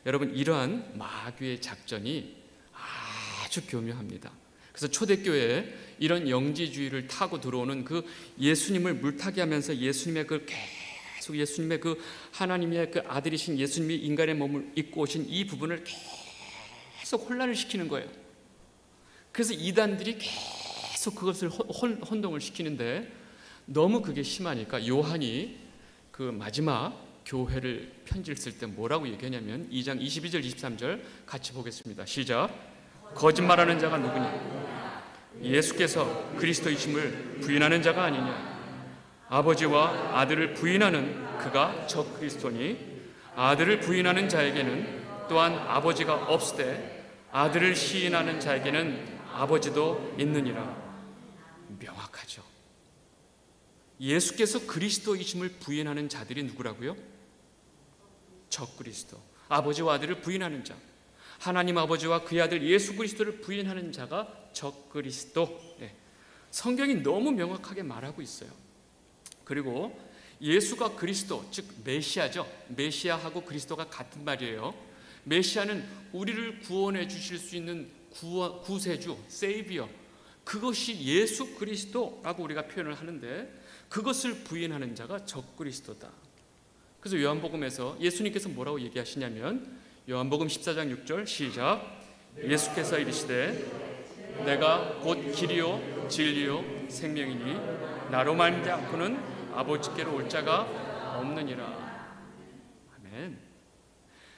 여러분, 이러한 마귀의 작전이 아주 교묘합니다. 그래서 초대교회에 이런 영지주의를 타고 들어오는 그 예수님을 물타기 하면서 예수님의 계속 예수님의 하나님의 아들이신 예수님이 인간의 몸을 입고 오신 이 부분을 계속 혼란을 시키는 거예요. 그래서 이단들이 계속 그것을 혼동을 시키는데 너무 그게 심하니까 요한이 그 마지막 교회를 편지를 쓸 때 뭐라고 얘기하냐면 2장 22절 23절 같이 보겠습니다. 시작. 거짓말하는 자가 누구냐? 예수께서 그리스도이심을 부인하는 자가 아니냐? 아버지와 아들을 부인하는 그가 저 그리스도니 아들을 부인하는 자에게는 또한 아버지가 없으되 아들을 시인하는 자에게는 아버지도 있느니라. 명확하죠. 예수께서 그리스도이심을 부인하는 자들이 누구라고요? 적그리스도. 아버지와 아들을 부인하는 자. 하나님 아버지와 그의 아들 예수 그리스도를 부인하는 자가 적그리스도. 성경이 너무 명확하게 말하고 있어요. 그리고 예수가 그리스도, 즉 메시아죠. 메시아하고 그리스도가 같은 말이에요. 메시아는 우리를 구원해 주실 수 있는 구세주, 세이비어. 그것이 예수 그리스도라고 우리가 표현을 하는데 그것을 부인하는 자가 적그리스도다. 그래서 요한복음에서 예수님께서 뭐라고 얘기하시냐면 요한복음 14장 6절 시작. 예수께서 이르시되 내가 곧 길이요 진리요 생명이니 나로 말미암지 않고는 아버지께로 올 자가 없느니라. 아멘.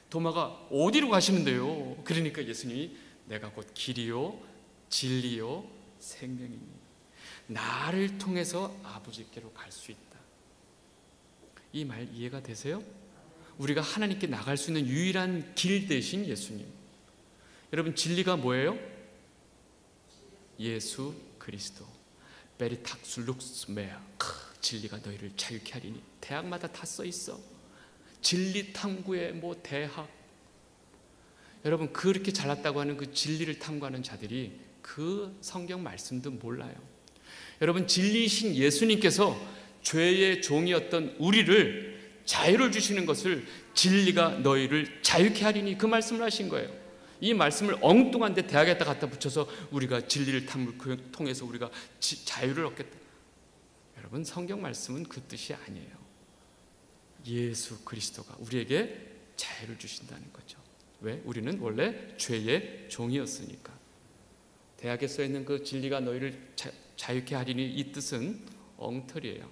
도마가 어디로 가시는데요? 그러니까 예수님이 내가 곧 길이요 진리요 생명이니 나를 통해서 아버지께로 갈 수 있다. 이 말 이해가 되세요? 우리가 하나님께 나갈 수 있는 유일한 길 대신 예수님. 여러분, 진리가 뭐예요? 예수 그리스도. 베리탁스 룩스 메아, 진리가 너희를 자유케 하리니. 대학마다 다 써 있어. 진리 탐구의 뭐 대학. 여러분, 그렇게 잘났다고 하는 그 진리를 탐구하는 자들이 그 성경 말씀도 몰라요. 여러분, 진리이신 예수님께서 죄의 종이었던 우리를 자유를 주시는 것을 진리가 너희를 자유케 하리니, 그 말씀을 하신 거예요. 이 말씀을 엉뚱한데 대학에다 갖다 붙여서 우리가 진리를 통해서 우리가 자유를 얻겠다. 여러분, 성경 말씀은 그 뜻이 아니에요. 예수 그리스도가 우리에게 자유를 주신다는 거죠. 왜? 우리는 원래 죄의 종이었으니까. 대학에 써 있는 그 진리가 너희를 자유케 하리니, 이 뜻은 엉터리예요.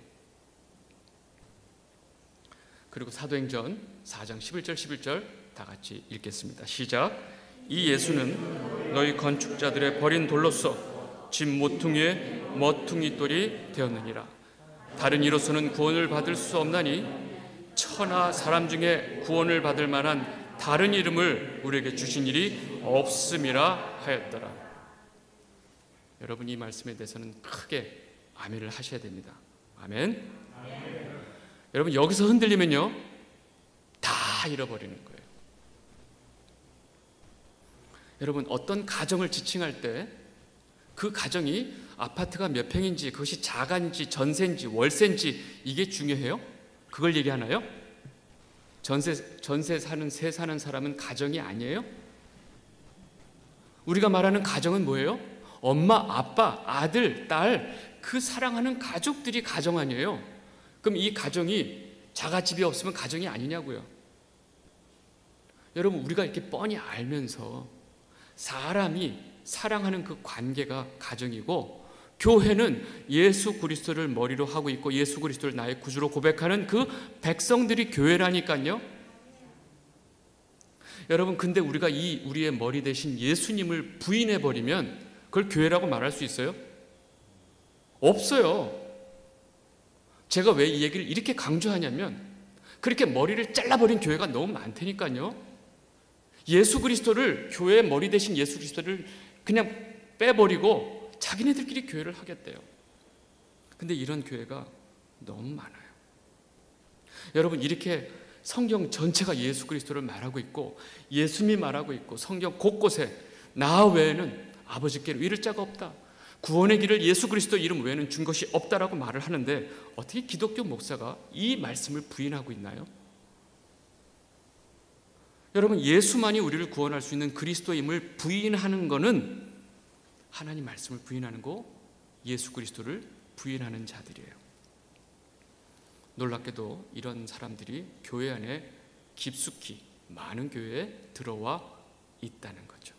그리고 사도행전 4장 11절 11절 다 같이 읽겠습니다. 시작. 이 예수는 너희 건축자들의 버린 돌로서 집 모퉁이에 머퉁이 돌이 되었느니라. 다른 이로서는 구원을 받을 수 없나니 천하 사람 중에 구원을 받을 만한 다른 이름을 우리에게 주신 일이 없음이라 하였더라. 여러분, 이 말씀에 대해서는 크게 아멘을 하셔야 됩니다. 아멘. 여러분, 여기서 흔들리면요 다 잃어버리는 거예요. 여러분, 어떤 가정을 지칭할 때 그 가정이 아파트가 몇 평인지, 그것이 자가인지 전세인지 월세인지 이게 중요해요? 그걸 얘기하나요? 전세 사는 세 사는 사람은 가정이 아니에요? 우리가 말하는 가정은 뭐예요? 엄마, 아빠, 아들, 딸, 그 사랑하는 가족들이 가정 아니에요? 그럼 이 가정이 자가집이 없으면 가정이 아니냐고요. 여러분, 우리가 이렇게 뻔히 알면서 사람이 사랑하는 그 관계가 가정이고, 교회는 예수 그리스도를 머리로 하고 있고 예수 그리스도를 나의 구주로 고백하는 그 백성들이 교회라니까요. 여러분, 근데 우리가 우리의 머리 대신 예수님을 부인해버리면 그걸 교회라고 말할 수 있어요? 없어요. 제가 왜 이 얘기를 이렇게 강조하냐면, 그렇게 머리를 잘라버린 교회가 너무 많다니까요. 예수 그리스도를, 교회의 머리 대신 예수 그리스도를 그냥 빼버리고 자기네들끼리 교회를 하겠대요. 근데 이런 교회가 너무 많아요. 여러분, 이렇게 성경 전체가 예수 그리스도를 말하고 있고 예수님이 말하고 있고 성경 곳곳에 나 외에는 아버지께로 이를 자가 없다, 구원의 길을 예수 그리스도 이름 외에는 준 것이 없다라고 말을 하는데, 어떻게 기독교 목사가 이 말씀을 부인하고 있나요? 여러분, 예수만이 우리를 구원할 수 있는 그리스도임을 부인하는 것은 하나님 말씀을 부인하는 거, 예수 그리스도를 부인하는 자들이에요. 놀랍게도 이런 사람들이 교회 안에 깊숙이 많은 교회에 들어와 있다는 거죠.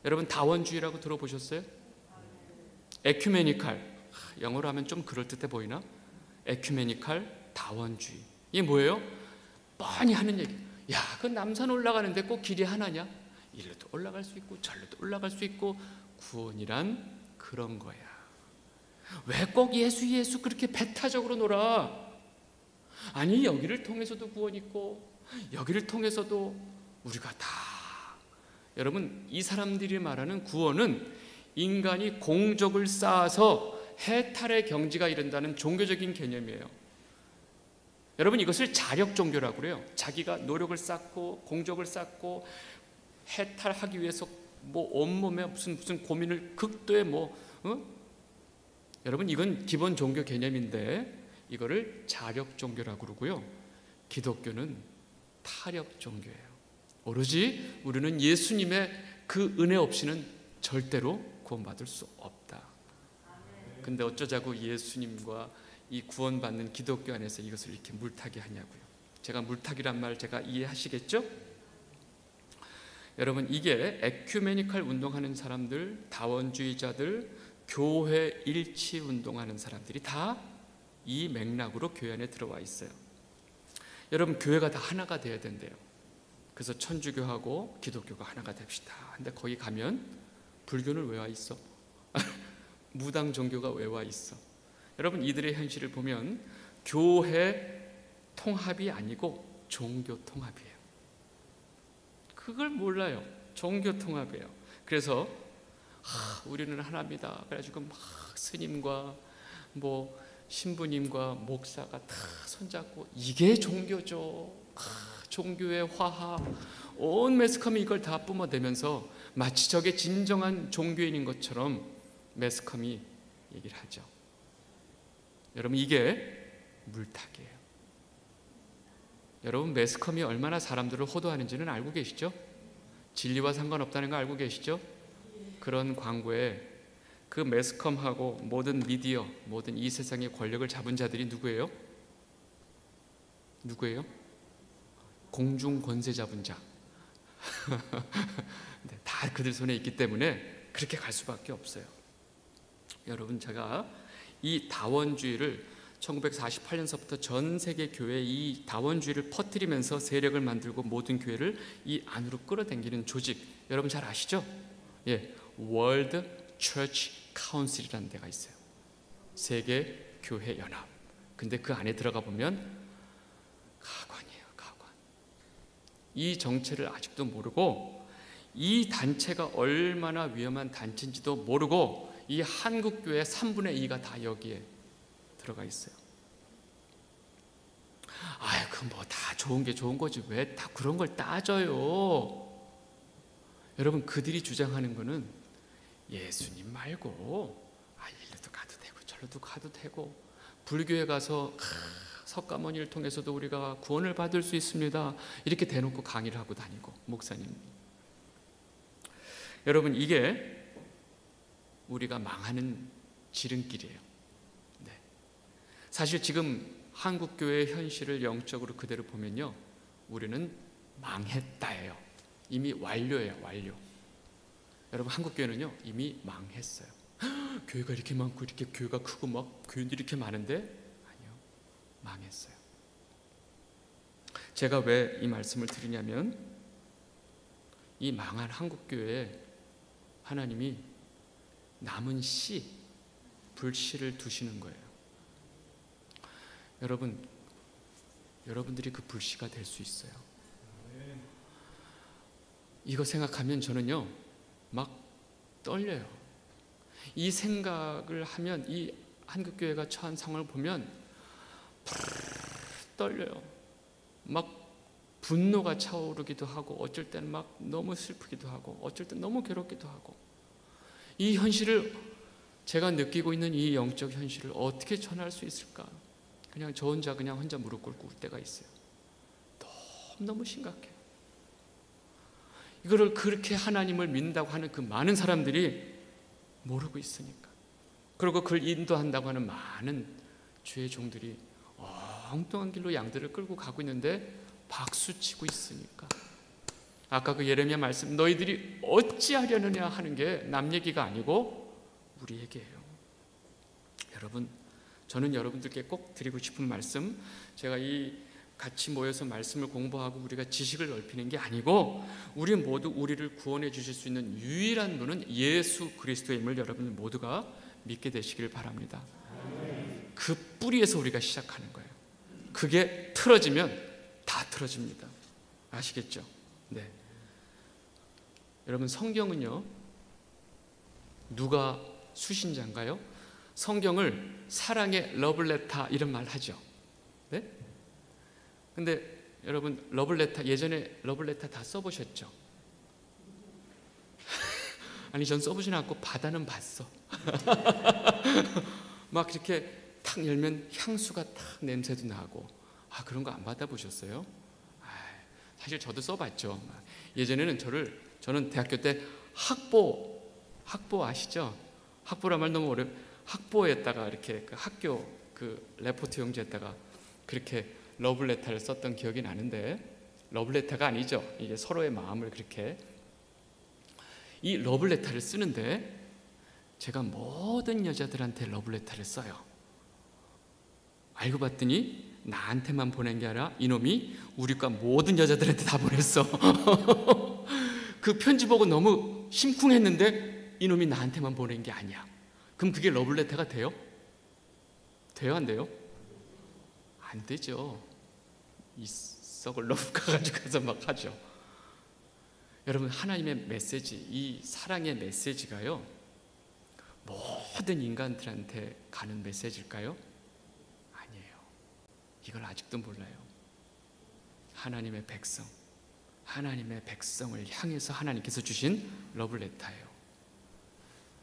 여러분, 다원주의라고 들어보셨어요? 에큐메니칼, 영어로 하면 좀 그럴듯해 보이나? 에큐메니칼 다원주의. 이게 뭐예요? 뻔히 하는 얘기. 야, 그 남산 올라가는데 꼭 길이 하나냐? 이리로도 올라갈 수 있고 저리로도 올라갈 수 있고, 구원이란 그런 거야. 왜 꼭 예수 그렇게 배타적으로 놀아? 아니, 여기를 통해서도 구원 있고 여기를 통해서도 우리가 다. 여러분, 이 사람들이 말하는 구원은 인간이 공적을 쌓아서 해탈의 경지가 이른다는 종교적인 개념이에요. 여러분, 이것을 자력 종교라고 그래요. 자기가 노력을 쌓고 공적을 쌓고 해탈하기 위해서 뭐 온몸에 무슨 고민을 극도의 여러분, 이건 기본 종교 개념인데 이거를 자력 종교라고 그러고요. 기독교는 타력 종교예요. 오로지 우리는 예수님의 그 은혜 없이는 절대로 구원받을 수 없다. 근데 어쩌자고 예수님과 이 구원받는 기독교 안에서 이것을 이렇게 물타기 하냐고요. 제가 물타기란 말 제가 이해하시겠죠? 여러분, 이게 에큐메니칼 운동하는 사람들, 다원주의자들, 교회 일치 운동하는 사람들이 다 이 맥락으로 교회 안에 들어와 있어요. 여러분, 교회가 다 하나가 돼야 된대요. 그래서 천주교하고 기독교가 하나가 됩시다. 근데 거기 가면 불교는 왜 와 있어? 무당 종교가 왜 와 있어? 여러분, 이들의 현실을 보면 교회 통합이 아니고 종교 통합이에요. 그걸 몰라요. 종교 통합이에요. 그래서 우리는 하나입니다. 그래가지고 막 스님과 뭐 신부님과 목사가 다 손잡고 이게 종교죠. 종교의 화합. 온 매스컴이 이걸 다 뿜어대면서 마치 저게 진정한 종교인인 것처럼 매스컴이 얘기를 하죠. 여러분, 이게 물타기예요. 여러분, 매스컴이 얼마나 사람들을 호도하는지는 알고 계시죠? 진리와 상관없다는 거 알고 계시죠? 그런 광고에 그 매스컴하고 모든 미디어, 모든 이 세상의 권력을 잡은 자들이 누구예요? 누구예요? 공중 권세 잡은 자. 다 그들 손에 있기 때문에 그렇게 갈 수밖에 없어요. 여러분, 제가 이 다원주의를 1948년서부터 전 세계 교회에 이 다원주의를 퍼뜨리면서 세력을 만들고 모든 교회를 이 안으로 끌어당기는 조직, 여러분 잘 아시죠? 예, 월드 처치 카운슬이라는 데가 있어요. 세계 교회 연합. 근데 그 안에 들어가 보면 가관이에요, 가관. 이 정체를 아직도 모르고 이 단체가 얼마나 위험한 단체인지도 모르고 이 한국 교회 3분의 2가 다 여기에 들어가 있어요. 아유, 그 뭐 다 좋은 게 좋은 거지 왜 다 그런 걸 따져요? 여러분, 그들이 주장하는 거는 예수님 말고 일로도 가도 되고 저로도 가도 되고 불교에 가서 석가모니를 통해서도 우리가 구원을 받을 수 있습니다. 이렇게 대놓고 강의를 하고 다니고 목사님. 여러분, 이게 우리가 망하는 지름길이에요. 네. 사실 지금 한국교회의 현실을 영적으로 그대로 보면요, 우리는 망했다예요. 이미 완료예요, 완료. 여러분, 한국교회는요 이미 망했어요. 교회가 이렇게 많고 이렇게 교회가 크고 막 교인들이 이렇게 많은데 아니요, 망했어요. 제가 왜 이 말씀을 드리냐면 이 망한 한국교회에 하나님이 남은 씨, 불씨를 두시는 거예요. 여러분, 여러분들이 그 불씨가 될 수 있어요. 이거 생각하면 저는요 막 떨려요. 이 생각을 하면 이 한국교회가 처한 상황을 보면 떨려요. 막 분노가 차오르기도 하고 어쩔 때는 막 너무 슬프기도 하고 어쩔 땐 너무 괴롭기도 하고 이 현실을 제가 느끼고 있는 이 영적 현실을 어떻게 전할 수 있을까? 그냥 저 혼자 그냥 혼자 무릎 꿇고 울 때가 있어요. 너무 심각해요. 이거를 그렇게 하나님을 믿는다고 하는 그 많은 사람들이 모르고 있으니까, 그리고 그걸 인도한다고 하는 많은 주의 종들이 엉뚱한 길로 양들을 끌고 가고 있는데 박수치고 있으니까, 아까 그 예레미야 말씀 너희들이 어찌하려느냐 하는 게 남 얘기가 아니고 우리 얘기예요. 여러분, 저는 여러분들께 꼭 드리고 싶은 말씀, 제가 이 같이 모여서 말씀을 공부하고 우리가 지식을 넓히는 게 아니고 우리 모두 우리를 구원해 주실 수 있는 유일한 분은 예수 그리스도임을 여러분 모두가 믿게 되시길 바랍니다. 그 뿌리에서 우리가 시작하는 거예요. 그게 틀어지면 다 틀어집니다. 아시겠죠? 네. 여러분, 성경은요 누가 수신자인가요? 성경을 사랑의 러블레터 이런 말 하죠. 네? 근데 여러분, 러블레터 예전에 러블레터 다 써보셨죠? 아니, 전 써보진 않고 받아는 봤어. 막 이렇게 탁 열면 향수가 탁 냄새도 나고, 그런 거 안 받아보셨어요? 사실 저도 써봤죠. 예전에는 저는 대학교 때 학보 아시죠? 학보란 말 너무 어려워. 학보에다가 이렇게 그 학교 그 레포트 용지에다가 그렇게 러블레터를 썼던 기억이 나는데, 러블레터가 아니죠. 이게 서로의 마음을 그렇게, 이 러블레터를 쓰는데 제가 모든 여자들한테 러블레터를 써요. 알고 봤더니 나한테만 보낸 게 아니라 이놈이 우리과 모든 여자들한테 다 보냈어. 그 편지 보고 너무 심쿵했는데 이놈이 나한테만 보낸 게 아니야. 그럼 그게 러블레터가 돼요? 돼요, 안 돼요? 안 되죠. 이 썩을 러브 가가지고 가서 막 하죠. 여러분, 하나님의 메시지, 이 사랑의 메시지가요, 모든 인간들한테 가는 메시지일까요? 아니에요. 이걸 아직도 몰라요. 하나님의 백성, 하나님의 백성을 향해서 하나님께서 주신 러브레터예요.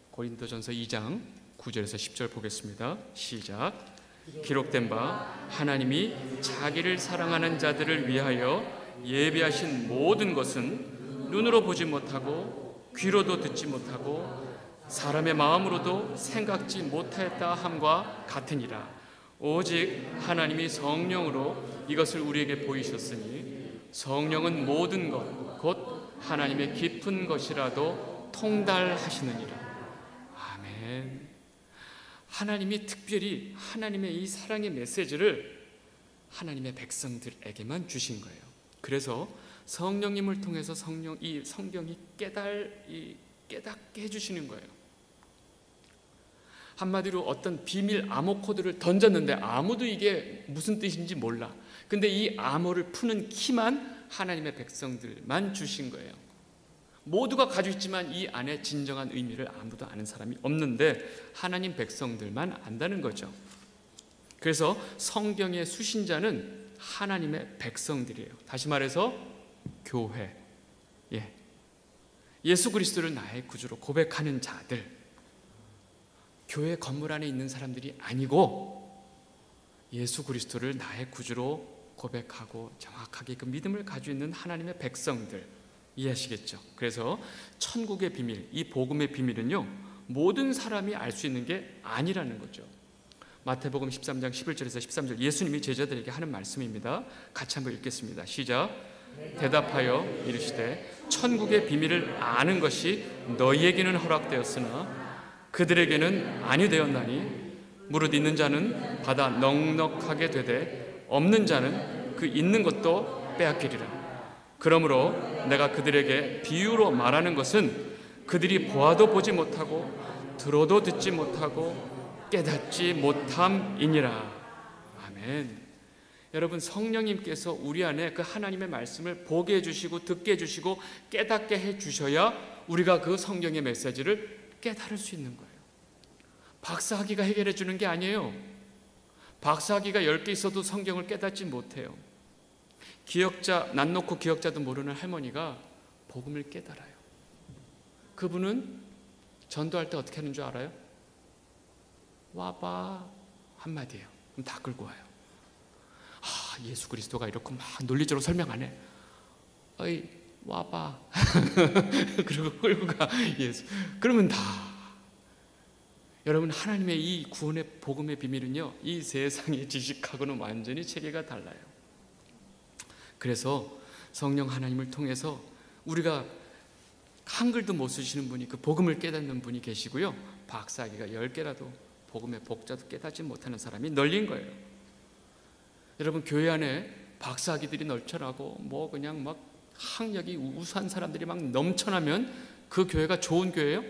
고린도전서 2장 9절에서 10절 보겠습니다. 시작. 기록된 바 하나님이 자기를 사랑하는 자들을 위하여 예비하신 모든 것은 눈으로 보지 못하고 귀로도 듣지 못하고 사람의 마음으로도 생각지 못하였다 함과 같으니라. 오직 하나님이 성령으로 이것을 우리에게 보이셨으니 성령은 모든 것 곧 하나님의 깊은 것이라도 통달하시느니라. 아멘. 하나님이 특별히 하나님의 이 사랑의 메시지를 하나님의 백성들에게만 주신 거예요. 그래서 성령님을 통해서 이 성경이 깨닫게 해주시는 거예요. 한마디로 어떤 비밀 암호 코드를 던졌는데 아무도 이게 무슨 뜻인지 몰라. 근데 이 암호를 푸는 키만 하나님의 백성들만 주신 거예요. 모두가 가지고 있지만 이 안에 진정한 의미를 아무도 아는 사람이 없는데 하나님 백성들만 안다는 거죠. 그래서 성경의 수신자는 하나님의 백성들이에요. 다시 말해서 교회, 예수 그리스도를 나의 구주로 고백하는 자들, 교회 건물 안에 있는 사람들이 아니고 예수 그리스도를 나의 구주로 고백하고 정확하게 그 믿음을 가지고 있는 하나님의 백성들, 이해하시겠죠? 그래서 천국의 비밀, 이 복음의 비밀은요, 모든 사람이 알 수 있는 게 아니라는 거죠. 마태복음 13장 11절에서 13절, 예수님이 제자들에게 하는 말씀입니다. 같이 한번 읽겠습니다. 시작. 대답하여 이르시되 천국의 비밀을 아는 것이 너희에게는 허락되었으나 그들에게는 아니 되었나니 무릇 있는 자는 받아 넉넉하게 되되 없는 자는 그 있는 것도 빼앗기리라. 그러므로 내가 그들에게 비유로 말하는 것은 그들이 보아도 보지 못하고 들어도 듣지 못하고 깨닫지 못함이니라. 아멘. 여러분, 성령님께서 우리 안에 그 하나님의 말씀을 보게 해주시고 듣게 해주시고 깨닫게 해주셔야 우리가 그 성경의 메시지를 깨달을 수 있는 거예요. 박사학위가 해결해 주는 게 아니에요. 박사학위가 10개 있어도 성경을 깨닫지 못해요. 기억자, 난 놓고 기억자도 모르는 할머니가 복음을 깨달아요. 그분은 전도할 때 어떻게 하는 줄 알아요? 와봐 한마디예요. 그럼 다 끌고 와요. 예수 그리스도가 이렇게 막 논리적으로 설명 안 해. 어이 와봐. 그리고 끌고 가. 예수. 그러면 다. 여러분, 하나님의 이 구원의 복음의 비밀은요, 이 세상의 지식하고는 완전히 체계가 달라요. 그래서 성령 하나님을 통해서 우리가 한글도 못 쓰시는 분이 그 복음을 깨닫는 분이 계시고요, 박사학위가 10개라도 복음의 복자도 깨닫지 못하는 사람이 널린 거예요. 여러분, 교회 안에 박사학위들이 널쳐나고 뭐 그냥 막 학력이 우수한 사람들이 막 넘쳐나면 그 교회가 좋은 교회예요?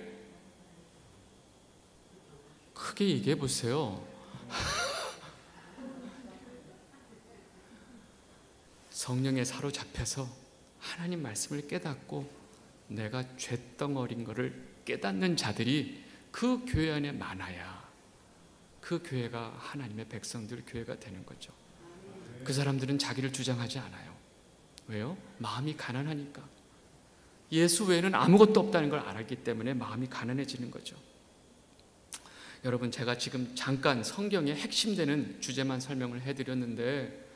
크게 얘기해 보세요. 성령에 사로잡혀서 하나님 말씀을 깨닫고 내가 쇳덩어린 거를 깨닫는 자들이 그 교회 안에 많아야 그 교회가 하나님의 백성들 교회가 되는 거죠. 그 사람들은 자기를 주장하지 않아요. 왜요? 마음이 가난하니까. 예수 외에는 아무것도 없다는 걸 알았기 때문에 마음이 가난해지는 거죠. 여러분, 제가 지금 잠깐 성경의 핵심되는 주제만 설명을 해드렸는데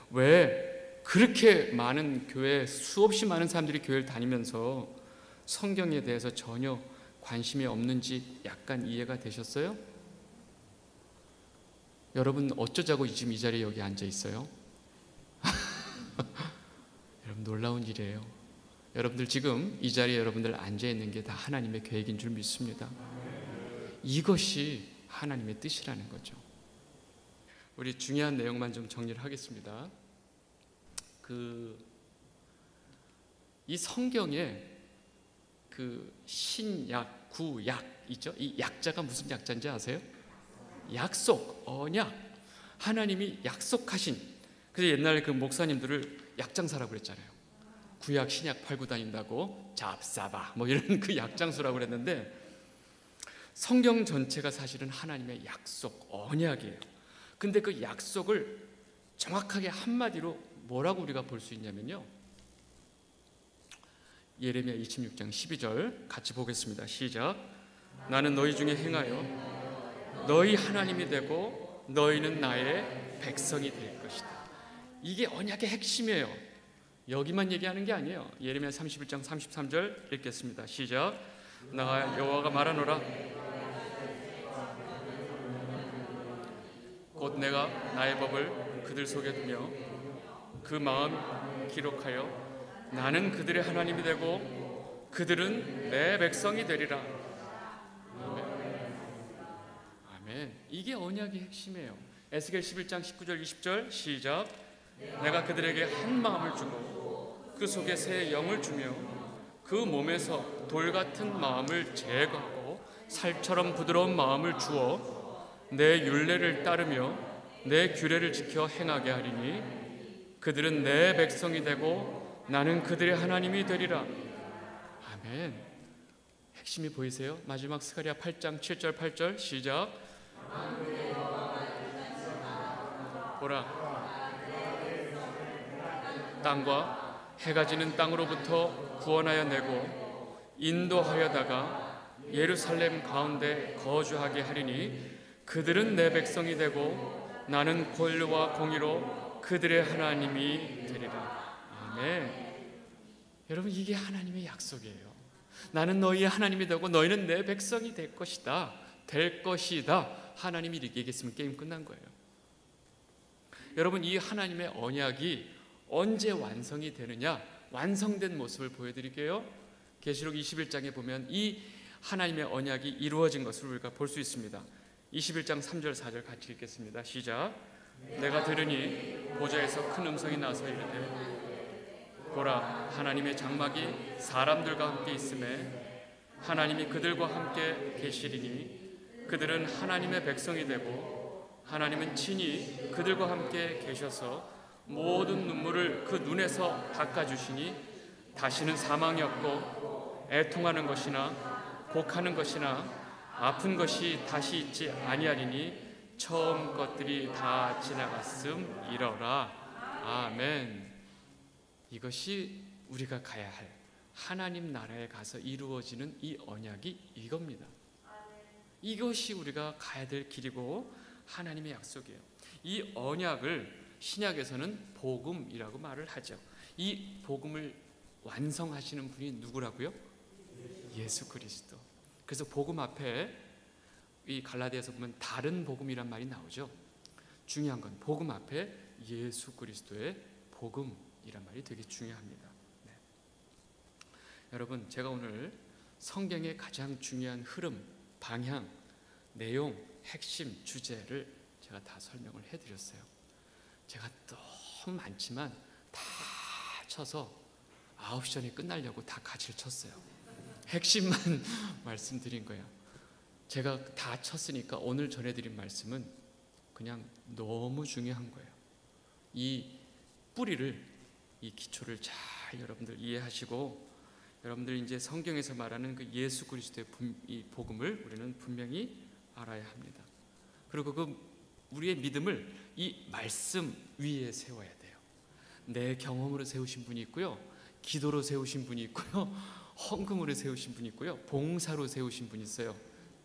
왜 그렇게 많은 교회, 수없이 많은 사람들이 교회를 다니면서 성경에 대해서 전혀 관심이 없는지 약간 이해가 되셨어요? 여러분, 어쩌자고 지금 이 자리에 여기 앉아 있어요? 여러분, 놀라운 일이에요. 여러분들 지금 이 자리에 여러분들 앉아 있는 게 다 하나님의 계획인 줄 믿습니다. 이것이 하나님의 뜻이라는 거죠. 우리 중요한 내용만 좀 정리를 하겠습니다. 이 성경에 신약, 구약 있죠? 이 약자가 무슨 약자인지 아세요? 약속, 언약. 하나님이 약속하신. 그래서 옛날에 그 목사님들을 약장사라고 그랬잖아요. 구약 신약 팔고 다닌다고 잡사바 뭐 이런 그 약장수라고 그랬는데, 성경 전체가 사실은 하나님의 약속, 언약이에요. 근데 그 약속을 정확하게 한마디로 뭐라고 우리가 볼 수 있냐면요, 예레미야 26장 12절 같이 보겠습니다. 시작. 나는 너희 중에 행하여 너희 하나님이 되고 너희는 나의 백성이 될 것이다. 이게 언약의 핵심이에요. 여기만 얘기하는 게 아니에요. 예레미야 31장 33절 읽겠습니다. 시작. 나 여호와가 말하노라. 곧 내가 나의 법을 그들 속에 두며 그 마음 기록하여 나는 그들의 하나님이 되고 그들은 내 백성이 되리라. 아멘. 아멘. 이게 언약의 핵심이에요. 에스겔 11장 19절 20절 시작. 내가 그들에게 한 마음을 주고 그 속에 새 영을 주며 그 몸에서 돌 같은 마음을 제거하고 살처럼 부드러운 마음을 주어 내 율례를 따르며 내 규례를 지켜 행하게 하리니 그들은 내 백성이 되고 나는 그들의 하나님이 되리라. 아멘. 핵심이 보이세요? 마지막 스가랴 8장 7절 8절 시작. 보라, 땅과 해가 지는 땅으로부터 구원하여 내고 인도하여다가 예루살렘 가운데 거주하게 하리니 그들은 내 백성이 되고 나는 권리와 공의로 그들의 하나님이 되리라. 아멘. 여러분, 이게 하나님의 약속이에요. 나는 너희의 하나님이 되고 너희는 내 백성이 될 것이다. 될 것이다. 하나님이 이렇게 얘기했으면 게임 끝난 거예요. 여러분, 이 하나님의 언약이 언제 완성이 되느냐? 완성된 모습을 보여드릴게요. 계시록 21장에 보면 이 하나님의 언약이 이루어진 것을 우리가 볼 수 있습니다. 21장 3절 4절 같이 읽겠습니다. 시작. 내가 들으니 보좌에서 큰 음성이 나서 이르되 보라, 하나님의 장막이 사람들과 함께 있음에 하나님이 그들과 함께 계시리니 그들은 하나님의 백성이 되고 하나님은 친히 그들과 함께 계셔서 모든 눈물을 그 눈에서 닦아주시니 다시는 사망이 없고 애통하는 것이나 곡하는 것이나 아픈 것이 다시 있지 아니하리니 처음 것들이 다 지나갔음 이러라. 아멘. 이것이 우리가 가야 할 하나님 나라에 가서 이루어지는 이 언약이 이겁니다. 이것이 우리가 가야 될 길이고 하나님의 약속이에요. 이 언약을 신약에서는 복음이라고 말을 하죠. 이 복음을 완성하시는 분이 누구라고요? 예수 그리스도. 그래서 복음 앞에 이 갈라디아서 보면 다른 복음이란 말이 나오죠. 중요한 건 복음 앞에 예수 그리스도의 복음이란 말이 되게 중요합니다. 네. 여러분, 제가 오늘 성경의 가장 중요한 흐름, 방향, 내용, 핵심, 주제를 제가 다 설명을 해드렸어요. 제가 너무 많지만 다 쳐서 9시 전에 끝나려고 다 가지를 쳤어요. 핵심만 말씀드린 거예요. 제가 다 쳤으니까 오늘 전해드린 말씀은 그냥 너무 중요한 거예요. 이 뿌리를, 이 기초를 잘 여러분들 이해하시고 여러분들 이제 성경에서 말하는 그 예수 그리스도의 이 복음을 우리는 분명히 알아야 합니다. 그리고 그 우리의 믿음을 이 말씀 위에 세워야 돼요. 내 경험으로 세우신 분이 있고요, 기도로 세우신 분이 있고요, 헌금으로 세우신 분이 있고요, 봉사로 세우신 분이 있어요.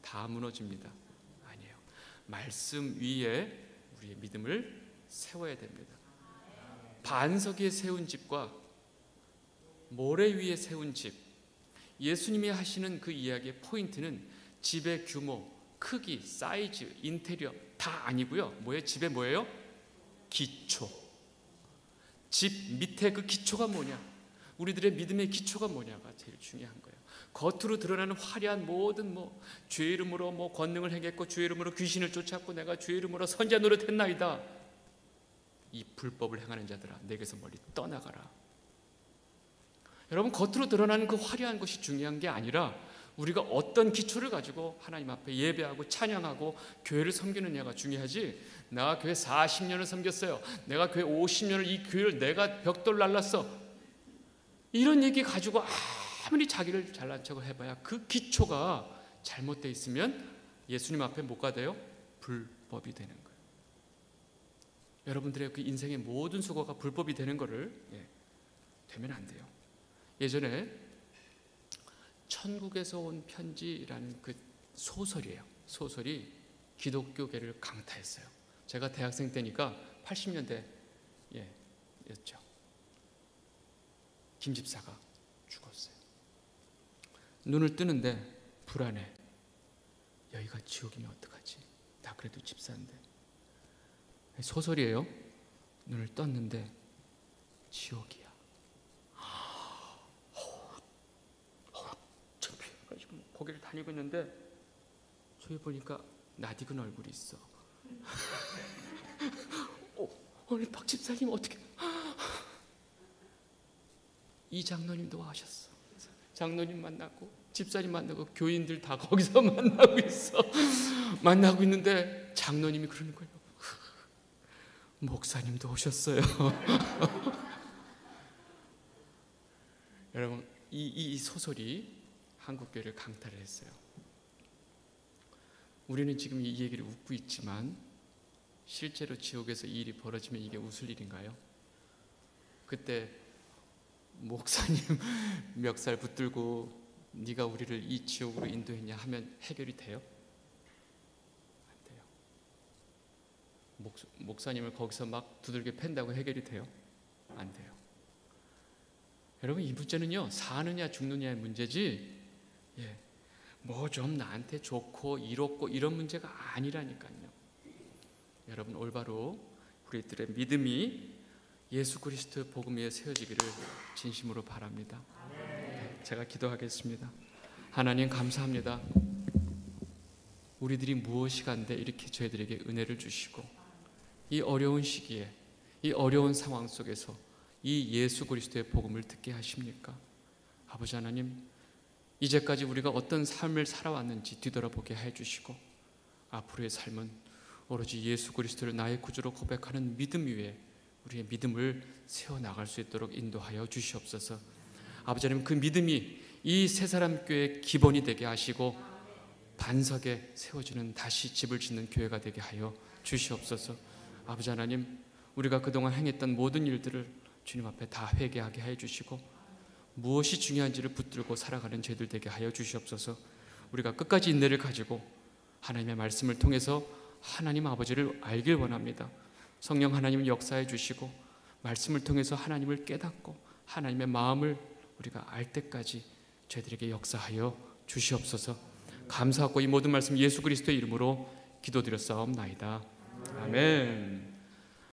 다 무너집니다. 아니에요. 말씀 위에 우리의 믿음을 세워야 됩니다. 반석 위에 세운 집과 모래 위에 세운 집, 예수님이 하시는 그 이야기의 포인트는 집의 규모, 크기, 사이즈, 인테리어 다 아니고요. 뭐예요? 집의 뭐예요? 기초. 집 밑에 그 기초가 뭐냐? 우리들의 믿음의 기초가 뭐냐가 제일 중요한 거예요. 겉으로 드러나는 화려한 모든 주의 이름으로 권능을 행했고 주의 이름으로 귀신을 쫓았고 내가 주의 이름으로 선지자 노릇했나이다. 이 불법을 행하는 자들아, 내게서 멀리 떠나가라. 여러분, 겉으로 드러나는 그 화려한 것이 중요한 게 아니라 우리가 어떤 기초를 가지고 하나님 앞에 예배하고 찬양하고 교회를 섬기느냐가 중요하지. 내가 교회 40년을 섬겼어요. 내가 교회 50년을 이 교회를 내가 벽돌 날랐어. 이런 얘기 가지고 아무리 자기를 잘난 척을 해봐야 그 기초가 잘못되어 있으면 예수님 앞에 뭐가 돼요? 불법이 되는 거예요. 여러분들의 그 인생의 모든 수고가 불법이 되는 거를 되면 안 돼요. 예전에 천국에서 온 편지라는 그 소설이에요. 소설이 기독교계를 강타했어요. 제가 대학생 때니까 80년대 였죠. 김 집사가 죽었어요. 눈을 뜨는데 불안해. 여기가 지옥이면 어떡하지? 나 그래도 집사인데. 소설이에요. 눈을 떴는데 지옥이야. 창피해가지고 거기를 다니고 있는데 저기 보니까 낯익은 얼굴이 있어. 오늘 박 집사님 어떻게? 이 장로님도 와셨어. 장로님 만나고 집사님 만나고 교인들 다 거기서 만나고 있어. 만나고 있는데 장로님이 그러는 거예요. 목사님도 오셨어요. 여러분, 이 소설이 한국교회를 강타를 했어요. 우리는 지금 이 얘기를 웃고 있지만 실제로 지옥에서 이 일이 벌어지면 이게 웃을 일인가요? 그때 목사님 멱살 붙들고 네가 우리를 이 지옥으로 인도했냐 하면 해결이 돼요? 안 돼요. 목사님을 거기서 막 두들겨 팬다고 해결이 돼요? 안 돼요. 여러분, 이 문제는요, 사느냐 죽느냐의 문제지 뭐 좀 나한테 좋고 이롭고 이런 문제가 아니라니까요. 여러분, 올바로 우리들의 믿음이 예수 그리스도의 복음 위에 세워지기를 진심으로 바랍니다. 제가 기도하겠습니다. 하나님, 감사합니다. 우리들이 무엇이 간데 이렇게 저희들에게 은혜를 주시고 이 어려운 시기에 이 어려운 상황 속에서 이 예수 그리스도의 복음을 듣게 하십니까? 아버지 하나님, 이제까지 우리가 어떤 삶을 살아왔는지 뒤돌아보게 해주시고 앞으로의 삶은 오로지 예수 그리스도를 나의 구주로 고백하는 믿음 위에 우리의 믿음을 세워나갈 수 있도록 인도하여 주시옵소서. 아버지 하나님, 그 믿음이 이 새사람 교회의 기본이 되게 하시고 반석에 세워지는 다시 집을 짓는 교회가 되게 하여 주시옵소서. 아버지 하나님, 우리가 그동안 행했던 모든 일들을 주님 앞에 다 회개하게 해 주시고 무엇이 중요한지를 붙들고 살아가는 저희들 되게 하여 주시옵소서. 우리가 끝까지 인내를 가지고 하나님의 말씀을 통해서 하나님 아버지를 알길 원합니다. 성령 하나님을 역사해 주시고 말씀을 통해서 하나님을 깨닫고 하나님의 마음을 우리가 알 때까지 저희들에게 역사하여 주시옵소서. 감사하고 이 모든 말씀 예수 그리스도의 이름으로 기도드렸사옵나이다. 아멘.